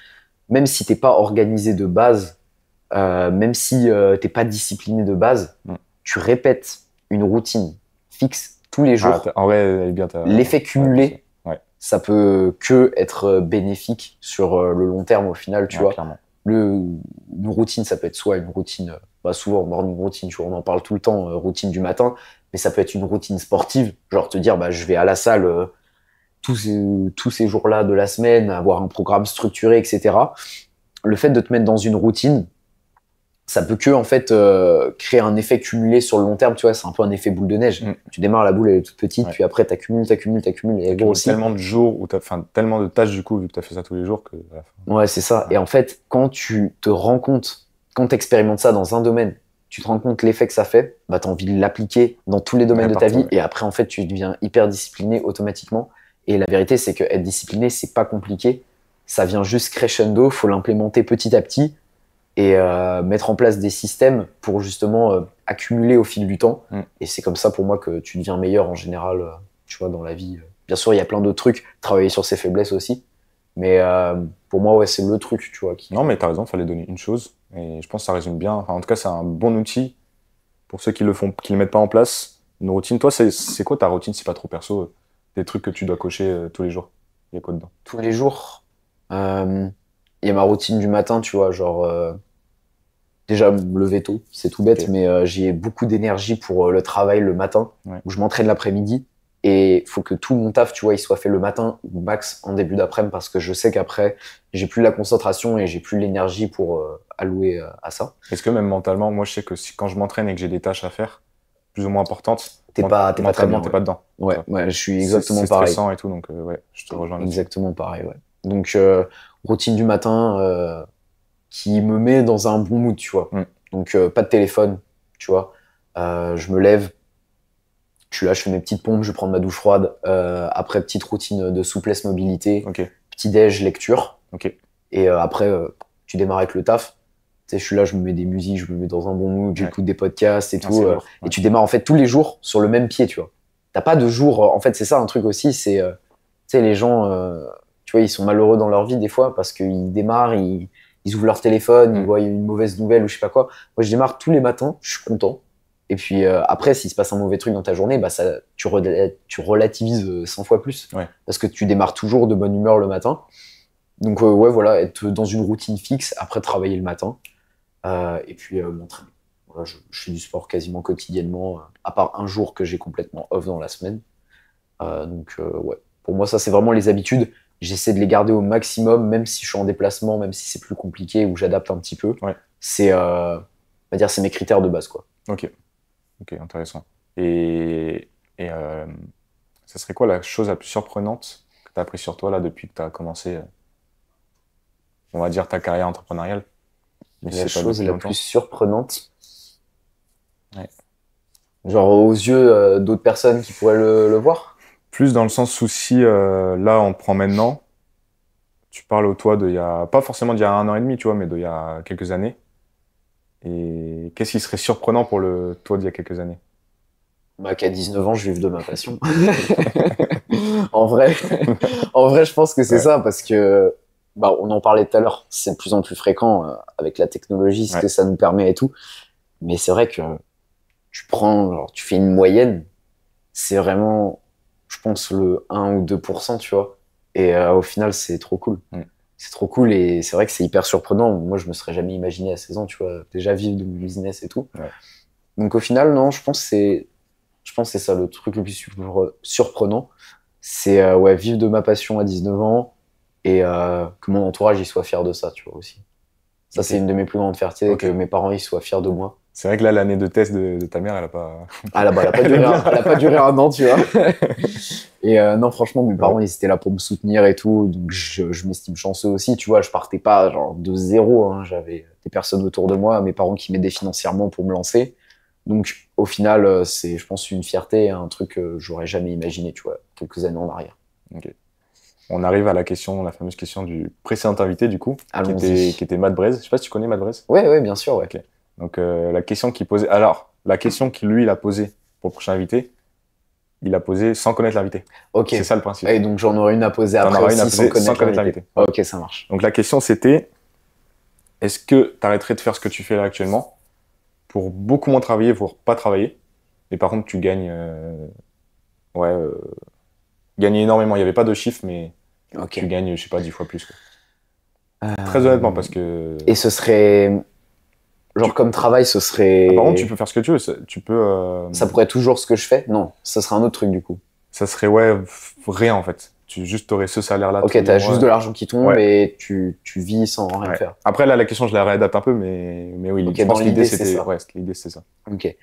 Même si t'es pas organisé de base, même si t'es pas discipliné de base, tu répètes une routine fixe tous les jours. En vrai, elle est bien l'effet cumulé, ça peut que être bénéfique sur le long terme au final, tu vois. Clairement. Une routine, ça peut être soit une routine, souvent morning routine, tu vois, on en parle tout le temps, routine du matin, mais ça peut être une routine sportive, genre te dire je vais à la salle tous ces jours-là de la semaine, avoir un programme structuré, etc. Le fait de te mettre dans une routine, ça peut que en fait créer un effet cumulé sur le long terme, tu vois, c'est un peu un effet boule de neige. Tu démarres, la boule elle est toute petite, puis après t'accumules et elle grossit. Tellement de jours tellement de tâches du coup vu que t'as fait ça tous les jours que à la fin... Ouais, c'est ça. Et en fait, quand tu te rends compte, quand t'expérimentes ça dans un domaine, tu te rends compte l'effet que ça fait, t'as envie de l'appliquer dans tous les domaines de ta vie, et après en fait tu deviens hyper discipliné automatiquement. Et la vérité, c'est que être discipliné, c'est pas compliqué. Ça vient juste crescendo, faut l'implémenter petit à petit et mettre en place des systèmes pour justement accumuler au fil du temps. Et c'est comme ça pour moi que tu deviens meilleur en général, tu vois, dans la vie. Bien sûr, il y a plein d'autres trucs, travailler sur ses faiblesses aussi. Mais pour moi, c'est le truc, tu vois. Non, mais t'as raison, fallait donner une chose. Et je pense que ça résume bien. Enfin, en tout cas, c'est un bon outil pour ceux qui le mettent pas en place. Une routine. Toi, c'est quoi ta routine, c'est pas trop perso? Des trucs que tu dois cocher tous les jours. Il y a quoi dedans? Tous les jours, Il y a ma routine du matin, tu vois, genre déjà me lever tôt, c'est tout bête, Ok. mais j'ai beaucoup d'énergie pour le travail le matin, Ouais. où je m'entraîne l'après-midi. Et il faut que tout mon taf, tu vois, il soit fait le matin ou max en début d'après-midi parce que je sais qu'après, j'ai plus la concentration et j'ai plus l'énergie pour allouer à ça. Est-ce que même mentalement, moi, je sais que quand je m'entraîne et que j'ai des tâches à faire, plus ou moins importantes, T'es pas très mentalement, bien, t'es ouais. pas dedans. Tu Ouais, vois. ouais, je suis C'est exactement pareil. stressant et tout, donc ouais, je te rejoins là-dessus. Exactement pareil, ouais. Donc, routine du matin qui me met dans un bon mood, tu vois. Mm. Donc, pas de téléphone, tu vois. Je me lève, je suis là, je fais mes petites pompes, je prends ma douche froide. Après, petite routine de souplesse, mobilité, Ok, petit-déj, lecture. ok. Et après, tu démarres avec le taf. Tu sais, je suis là, je me mets des musiques, je me mets dans un bon mood, Ouais. j'écoute des podcasts et Ah, tout. c'est lourd. Et Ouais. tu démarres en fait tous les jours sur le même pied, tu vois. T'as pas de jour. En fait, c'est ça un truc aussi, c'est, tu sais, les gens, tu vois, ils sont malheureux dans leur vie des fois parce qu'ils démarrent, ils ouvrent leur téléphone, ils Mm. voient une mauvaise nouvelle ou je sais pas quoi. Moi, je démarre tous les matins, je suis content. Et puis après, s'il se passe un mauvais truc dans ta journée, bah ça, tu relativises 100 fois plus. Ouais. Parce que tu démarres toujours de bonne humeur le matin. Donc ouais, voilà, être dans une routine fixe, après travailler le matin, et puis m'entraîner. Voilà, je fais du sport quasiment quotidiennement, à part un jour que j'ai complètement off dans la semaine. Donc ouais, pour moi ça c'est vraiment les habitudes. J'essaie de les garder au maximum, même si je suis en déplacement, même si c'est plus compliqué ou j'adapte un petit peu. Ouais. C'est, on va dire, c'est mes critères de base, quoi. Ok, ok, intéressant. Et ça serait quoi la chose la plus surprenante que tu as appris sur toi là depuis que tu as commencé, on va dire, ta carrière entrepreneuriale? Mais si La c'est pas chose depuis la longtemps. plus surprenante, Ouais. genre aux yeux d'autres personnes qui pourraient le voir. Plus dans le sens où si là on te prend maintenant, tu parles au toi d'il y a, pas forcément d'il y a 1 an et demi, tu vois, mais d'il y a quelques années. Et qu'est-ce qui serait surprenant pour le toi d'il y a quelques années? Bah, qu'à 19 ans, je vive de ma passion. En vrai, en vrai, je pense que c'est Ouais, ça parce que bah, on en parlait tout à l'heure, c'est de plus en plus fréquent avec la technologie, ce ouais, que ça nous permet et tout. Mais c'est vrai que tu prends, genre, tu fais une moyenne, c'est vraiment, je pense, le 1 ou 2%, tu vois. Et au final, c'est trop cool. mm, C'est trop cool et c'est vrai que c'est hyper surprenant. Moi, je me serais jamais imaginé à 16 ans, tu vois, déjà vivre de mon business et tout. ouais. Donc au final, non, je pense que c'est ça le truc le plus surprenant. C'est ouais, vivre de ma passion à 19 ans et que mon entourage il soit fier de ça, tu vois aussi. Ça, Ok, c'est une de mes plus grandes fiertés, ok. que mes parents ils soient fiers de moi. C'est vrai que là, l'année de test de ta mère, elle a pas. Ah là-bas, elle a pas Elle est duré bien. elle a pas duré un an, tu vois. Et non, franchement, mes Ouais, parents ils étaient là pour me soutenir et tout, donc je m'estime chanceux aussi, tu vois. Je partais pas genre de zéro, hein. J'avais des personnes autour de moi, mes parents qui m'aidaient financièrement pour me lancer. Donc au final, c'est, je pense, une fierté, un truc que j'aurais jamais imaginé, tu vois, quelques années en arrière. ok. On arrive à la question, la fameuse question du précédent invité, du coup, Allons-y. qui était Matt Braise. Je sais pas si tu connais Matt Braise. Ouais, ouais, bien sûr, ouais. Ok. Donc, la question qu'il posait. Alors, la question qu'il lui, il a posée pour le prochain invité, il a posé sans connaître l'invité. Ok. C'est ça le principe. Et donc j'en aurai une à poser T'en après auras une à aussi poser sans connaître l'invité. l'invité. Voilà. Ok, ça marche. Donc, la question, c'était est-ce que tu arrêterais de faire ce que tu fais là actuellement pour beaucoup moins travailler, voire pas travailler, et par contre, tu gagnes. Ouais, gagner énormément. Il n'y avait pas de chiffre, mais Ok. tu gagnes, je sais pas, 10 fois plus, quoi. Très honnêtement, parce que. Et ce serait, genre Tu- comme travail, ce serait. Ah, par contre, tu peux faire ce que tu veux. Tu peux. Ça pourrait être toujours ce que je fais? Non, ça serait un autre truc du coup. Ça serait, ouais, rien en fait. Tu juste aurais ce salaire-là tous Ok, les t'as mois. juste de l'argent qui tombe Ouais. et tu vis sans rien Ouais. faire. Après, là, la question, je la réadapte un peu, mais oui, Ok, je pense dans que l'idée, l'idée, c'est c'était. ça. Ouais, l'idée, c'était ça. Ok.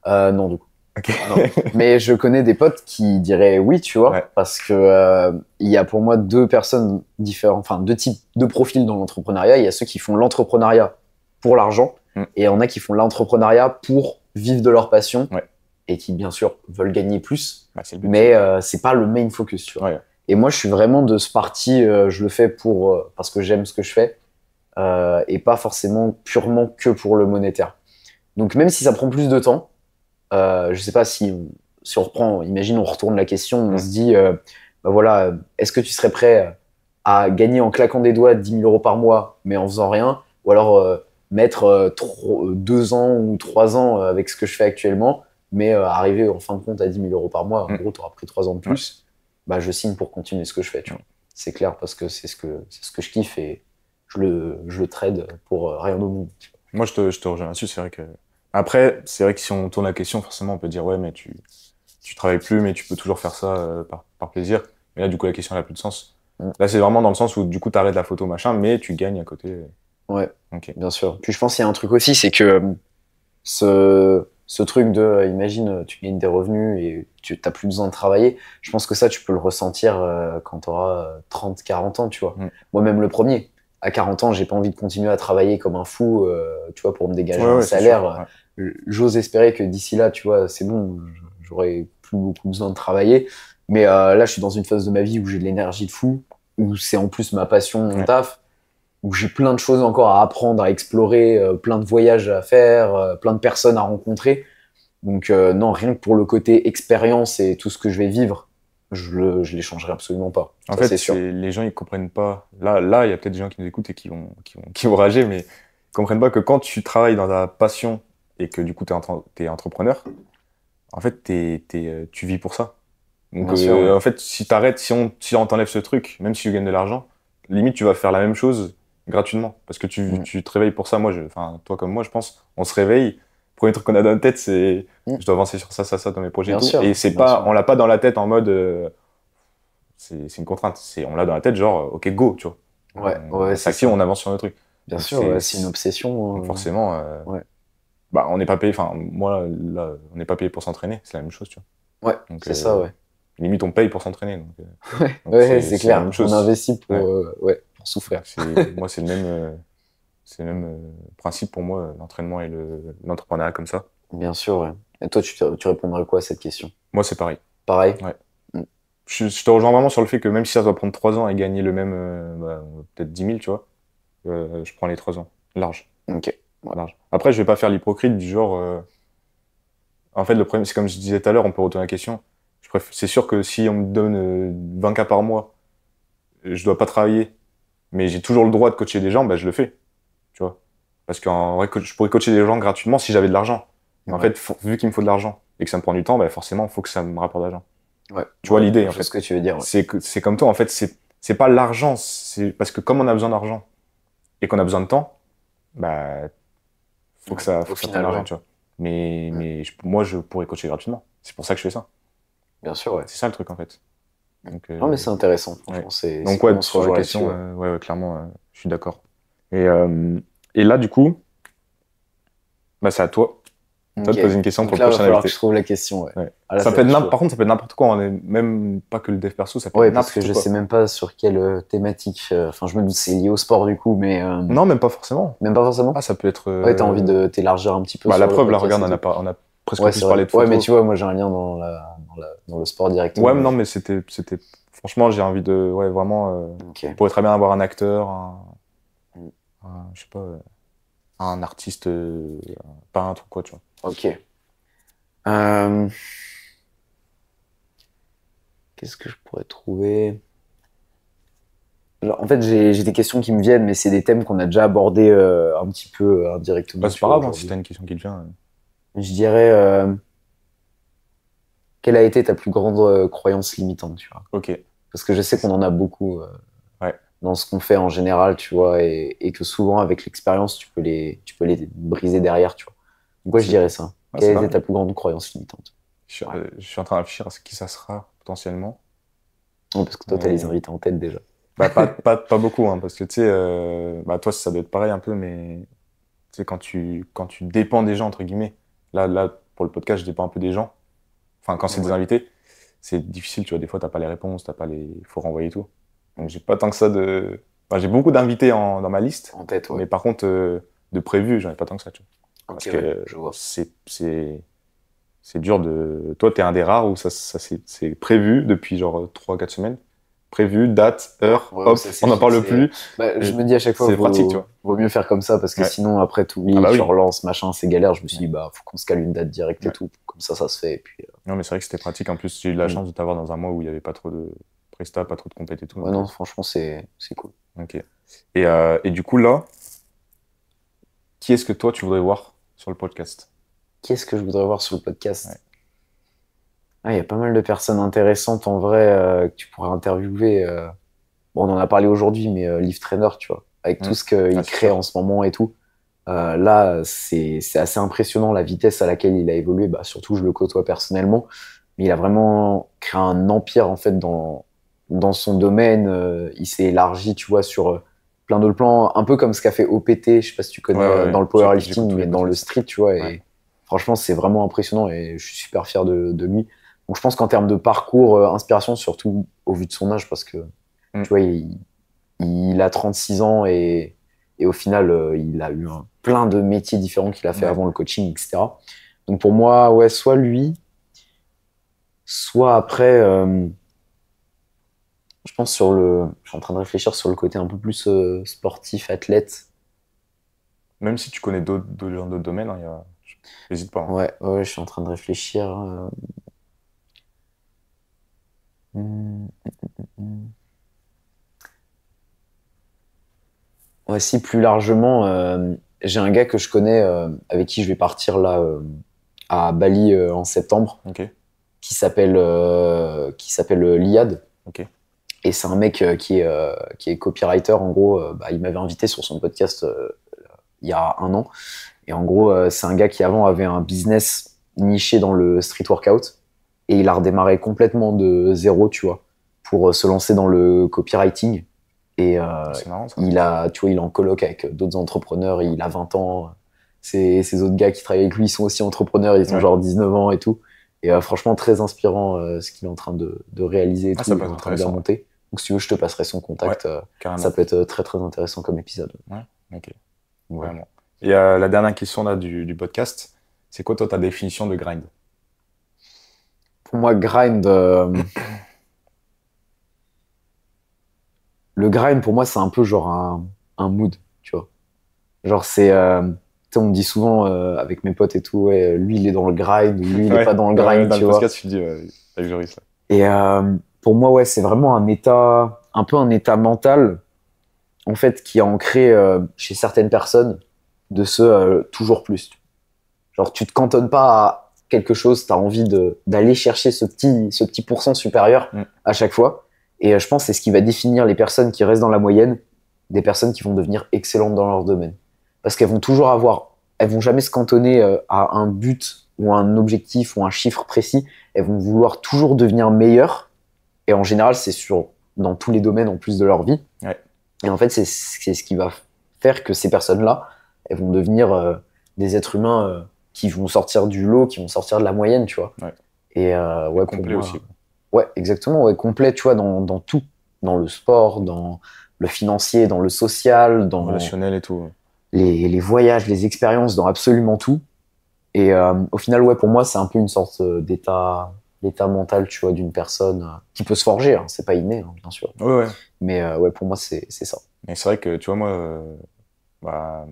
Non, du coup. Ok. Non. Mais je connais des potes qui diraient oui, tu vois, Ouais. parce que il y a pour moi deux personnes différentes, enfin deux types, deux profils dans l'entrepreneuriat. Il y a ceux qui font l'entrepreneuriat pour l'argent Mm. et il y en a qui font l'entrepreneuriat pour vivre de leur passion Ouais. et qui bien sûr veulent gagner plus, Bah, c'est le but. mais c'est pas le main focus, tu vois. Ouais. Et moi, je suis vraiment de ce parti, je le fais pour parce que j'aime ce que je fais et pas forcément purement que pour le monétaire. Donc même si ça prend plus de temps, je sais pas si on reprend, imagine on retourne la question, on Mm. se dit, bah voilà, est-ce que tu serais prêt à gagner en claquant des doigts 10 000 euros par mois, mais en faisant rien, ou alors mettre 2 ans ou 3 ans avec ce que je fais actuellement, mais arriver en fin de compte à 10 000 euros par mois, en Mm. gros, tu auras pris 3 ans de plus, bah je signe pour continuer ce que je fais, tu vois. C'est clair, parce que c'est ce que je kiffe et je le trade pour rien au monde. Moi, je te rejoins là-dessus. C'est vrai que. Après, c'est vrai que si on tourne la question, forcément, on peut dire ouais, mais tu travailles plus, mais tu peux toujours faire ça par plaisir. Mais là, du coup, la question n'a plus de sens. Là, c'est vraiment dans le sens où du coup, tu arrêtes la photo, machin, mais tu gagnes à côté. Ouais, bien sûr. Puis je pense qu'il y a un truc aussi, c'est que ce truc de, imagine, tu gagnes des revenus et tu n'as plus besoin de travailler. Je pense que ça, tu peux le ressentir quand tu auras 30, 40 ans, tu vois. Moi-même, le premier. À 40 ans, j'ai pas envie de continuer à travailler comme un fou, tu vois, pour me dégager un salaire. J'ose espérer que d'ici là, tu vois, c'est bon, j'aurai plus beaucoup besoin de travailler. Mais là, je suis dans une phase de ma vie où j'ai de l'énergie de fou, où c'est en plus ma passion, mon taf, où j'ai plein de choses encore à apprendre, à explorer, plein de voyages à faire, plein de personnes à rencontrer. Donc non, rien que pour le côté expérience et tout ce que je vais vivre, je les changerai absolument pas. En fait, c'est sûr. Les gens ils comprennent pas. Là, il y a peut-être des gens qui nous écoutent et qui vont rager, mais ils comprennent pas que quand tu travailles dans ta passion et que du coup t'es entrepreneur, en fait tu vis pour ça. Donc en fait, si on t'enlève ce truc, même si tu gagnes de l'argent, limite tu vas faire la même chose gratuitement parce que tu te réveilles pour ça. Enfin toi comme moi, je pense, on se réveille. Le premier truc qu'on a dans la tête, c'est je dois avancer sur ça dans mes projets et tout. Et c'est pas, on l'a pas dans la tête en mode c'est une contrainte. On l'a dans la tête genre ok go, tu vois. Ouais, c'est actif, on avance sur le truc. Bien sûr, c'est une obsession. Forcément, bah on n'est pas payé. Enfin moi là, on n'est pas payé pour s'entraîner, c'est la même chose, tu vois. Ouais, c'est ça, ouais. Limite, on paye pour s'entraîner. Ouais, c'est clair. On investit pour souffrir. Moi, c'est le même principe pour moi, l'entraînement et l'entrepreneuriat comme ça. Bien sûr, ouais. Et toi, tu répondrais quoi à cette question? Moi, c'est pareil. Pareil? Ouais. Je te rejoins vraiment sur le fait que même si ça doit prendre 3 ans et gagner le même, peut-être 10 000, tu vois, je prends les 3 ans. Large. Ok. Ouais. Large. Après, je vais pas faire l'hypocrite du genre. En fait, le problème, c'est comme je disais tout à l'heure, on peut retourner la question. C'est sûr que si on me donne 20K par mois, je dois pas travailler, mais j'ai toujours le droit de coacher des gens, bah, je le fais. Tu vois. Parce qu'en vrai, je pourrais coacher des gens gratuitement si j'avais de l'argent. Mais en fait, vu qu'il me faut de l'argent et que ça me prend du temps, bah, forcément, il faut que ça me rapporte de l'argent. Ouais. Tu vois l'idée, en fait. Ce que tu veux dire. Ouais. C'est comme toi, en fait, c'est pas l'argent, c'est parce que comme on a besoin d'argent et qu'on a besoin de temps, bah, faut que ça prenne de l'argent, tu vois. Mais moi, je pourrais coacher gratuitement. C'est pour ça que je fais ça. Bien sûr, ouais. C'est ça le truc, en fait. Donc, non, mais c'est intéressant. Franchement, ouais. Donc, ouais, sur la question, ouais, clairement, je suis d'accord. Et là, du coup, bah, c'est à toi. Toi de poser une question. Donc pour le prochain invité. Il va falloir que je trouve la question, ouais. Là, par contre, ça peut être n'importe quoi. On est même pas que le dev perso, ça peut être n'importe quoi. Parce que je sais même pas sur quelle thématique. Enfin, je me doute c'est lié au sport du coup, mais. Non, même pas forcément. Même pas forcément. Ah, ça peut être. Ouais, t'as envie de t'élargir un petit peu. Bah, la preuve, là, regarde, on a presque plus parlé de photo. Ouais, mais tu vois, moi j'ai un lien dans le sport directement. Ouais, mais non, mais c'était. Franchement, j'ai envie de. Ouais, vraiment. On pourrait très bien avoir un acteur, je sais pas, un artiste, un peintre ou quoi, tu vois. Ok. Qu'est-ce que je pourrais trouver? Alors, en fait, j'ai des questions qui me viennent, mais c'est des thèmes qu'on a déjà abordés un petit peu indirectement. Bah, c'est pas grave, si t'as une question qui te vient. Je dirais, quelle a été ta plus grande croyance limitante, tu vois? Ok. Parce que je sais qu'on en a beaucoup dans ce qu'on fait en général, tu vois, et que souvent, avec l'expérience, tu peux les briser derrière, tu vois. Donc, moi, je dirais ça. Quelle a été ta plus grande croyance limitante? Je suis en train de réfléchir à qui ça sera, potentiellement. Ouais, parce que toi, t'as les invités en tête déjà. Bah, pas beaucoup, hein, parce que tu sais, bah, toi, ça doit être pareil un peu, mais tu sais, quand tu dépends des gens, entre guillemets, là, pour le podcast, je dépends un peu des gens. Enfin, quand c'est des invités, c'est difficile, tu vois, des fois, t'as pas les réponses, faut renvoyer tout. Donc, j'ai pas tant que ça de. Enfin, j'ai beaucoup d'invités dans ma liste. En tête, ouais. Mais par contre, de prévus, j'en ai pas tant que ça, tu vois. Okay, parce que je vois. c'est dur de. Toi, t'es un des rares où ça c'est prévu depuis genre 3-4 semaines. Prévu, date, heure, hop, on n'en parle plus. Bah, je me dis à chaque fois, c'est pratique, tu vois. Vaut mieux faire comme ça parce que sinon, après, tu relances, machin, c'est galère. Je me suis dit, bah, faut qu'on se cale une date directe et tout. Comme ça se fait. Et puis, Non, mais c'est vrai que c'était pratique. En plus, j'ai eu de la chance de t'avoir dans un mois où il n'y avait pas trop de presta, pas trop de compét et tout. Ouais, non, franchement, c'est cool. Ok. Et du coup, là, qui est-ce que toi, tu voudrais voir sur le podcast? Qui est-ce que je voudrais voir sur le podcast? Il y a pas mal de personnes intéressantes en vrai que tu pourrais interviewer. bon, on en a parlé aujourd'hui, mais Live Trainer, tu vois, avec tout ce qu'il crée en ce moment et tout. Là, c'est assez impressionnant la vitesse à laquelle il a évolué. Bah, surtout, je le côtoie personnellement. Mais il a vraiment créé un empire, en fait, dans son domaine. Il s'est élargi, tu vois, sur plein d'autres plans. Un peu comme ce qu'a fait OPT, je sais pas si tu connais, dans le powerlifting, mais dans le street, tu vois. Et franchement, c'est vraiment impressionnant et je suis super fier de lui. Donc, je pense qu'en termes de parcours, inspiration, surtout au vu de son âge, parce que, tu vois, il a 36 ans et au final, il a eu plein de métiers différents qu'il a fait avant le coaching, etc. Donc pour moi, ouais, soit lui, soit après, je pense je suis en train de réfléchir sur le côté un peu plus sportif, athlète. Même si tu connais d'autres domaines, hein, n'hésite pas. Hein. Ouais, je suis en train de réfléchir. Ouais, si plus largement, j'ai un gars que je connais avec qui je vais partir là à Bali en septembre, qui s'appelle Liad. Et c'est un mec qui est copywriter. En gros, il m'avait invité sur son podcast il y a un an. Et en gros, c'est un gars qui avant avait un business niché dans le street workout. Et il a redémarré complètement de zéro, tu vois, pour se lancer dans le copywriting. Et c'est marrant, ça. il est en coloc avec d'autres entrepreneurs. Il a 20 ans. Ces autres gars qui travaillent avec lui, ils sont aussi entrepreneurs. Ils ont genre 19 ans et tout. Et franchement, très inspirant ce qu'il est en train de réaliser et tout. Il est en train de bien monter. Donc, si tu veux, je te passerai son contact. Ça peut être très, très intéressant comme épisode. Ouais, ok. Vraiment. Et la dernière question là, du podcast, c'est quoi, toi, ta définition de grind? Pour moi, grind... le grind, pour moi, c'est un peu genre un mood, tu vois. Genre, c'est... tu sais, on me dit souvent avec mes potes et tout, ouais, lui, il est dans le grind, lui, il est pas dans le grind, tu vois. Dans le podcast, tu dis avec Joris, là. Et pour moi, ouais, c'est vraiment un peu un état mental, en fait, qui est ancré chez certaines personnes de toujours plus. Genre, tu te cantonnes pas à quelque chose, tu as envie d'aller chercher ce petit pourcent supérieur à chaque fois. Et je pense que c'est ce qui va définir les personnes qui restent dans la moyenne, des personnes qui vont devenir excellentes dans leur domaine. Parce qu'elles vont elles vont jamais se cantonner à un but ou un objectif ou un chiffre précis. Elles vont vouloir toujours devenir meilleures. Et en général, c'est dans tous les domaines en plus de leur vie. Ouais. Et en fait, c'est ce qui va faire que ces personnes-là, elles vont devenir des êtres humains qui vont sortir du lot, qui vont sortir de la moyenne, tu vois. Ouais. Et complet moi, aussi. Ouais, exactement, ouais, complet, tu vois, dans tout. Dans le sport, dans le financier, dans le social, dans relationnel et tout. Les voyages, les expériences, dans absolument tout. Et au final, ouais, pour moi, c'est un peu une sorte d'état mental, tu vois, d'une personne qui peut se forger. Hein, c'est pas inné, hein, bien sûr. Ouais. Mais ouais, pour moi, c'est ça. Mais c'est vrai que, tu vois, moi,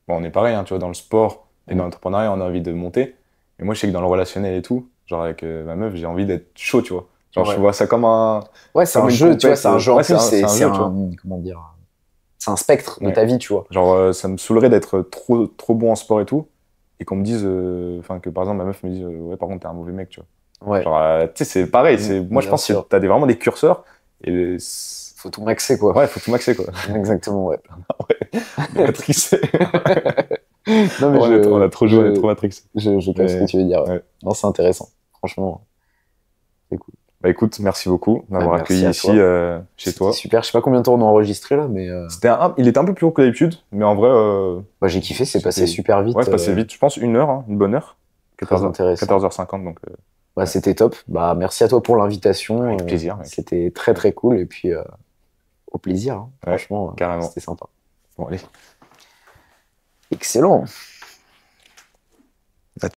on est pareil, hein, tu vois, dans le sport et dans l'entrepreneuriat, on a envie de monter. Et moi, je sais que dans le relationnel et tout, genre avec ma meuf, j'ai envie d'être chaud, tu vois. Genre, je vois ça comme un... Ouais, c'est un jeu, tu vois, c'est un jeu en plus, c'est un comment dire... C'est un spectre de ta vie, tu vois. Genre, ça me saoulerait d'être trop bon en sport et tout, et qu'on me dise... Enfin, que par exemple, ma meuf me dise, ouais, par contre, t'es un mauvais mec, tu vois. Ouais. Genre, tu sais, c'est pareil. Moi, je pense que t'as vraiment des curseurs, et... Faut tout maxer, quoi. Ouais, faut tout maxer, quoi. Exactement, ouais. Matrixé. Non, mais on a trop joué, on est trop matrixé. Je pense ce que tu veux dire, ouais. Non, c'est intéressant. Franchement, c'est cool. Bah écoute, merci beaucoup d'avoir accueilli ici chez toi. Super, je sais pas combien de temps on a enregistré là, mais... Il était un peu plus long que d'habitude, mais en vrai... j'ai kiffé, c'est passé super vite. Ouais, c'est passé vite, je pense, une heure, une bonne heure. 14h50, donc... C'était top. Bah, merci à toi pour l'invitation. Avec plaisir. Mec. C'était très très cool, et puis au plaisir, hein. Franchement, carrément. C'était sympa. Bon, allez. Excellent.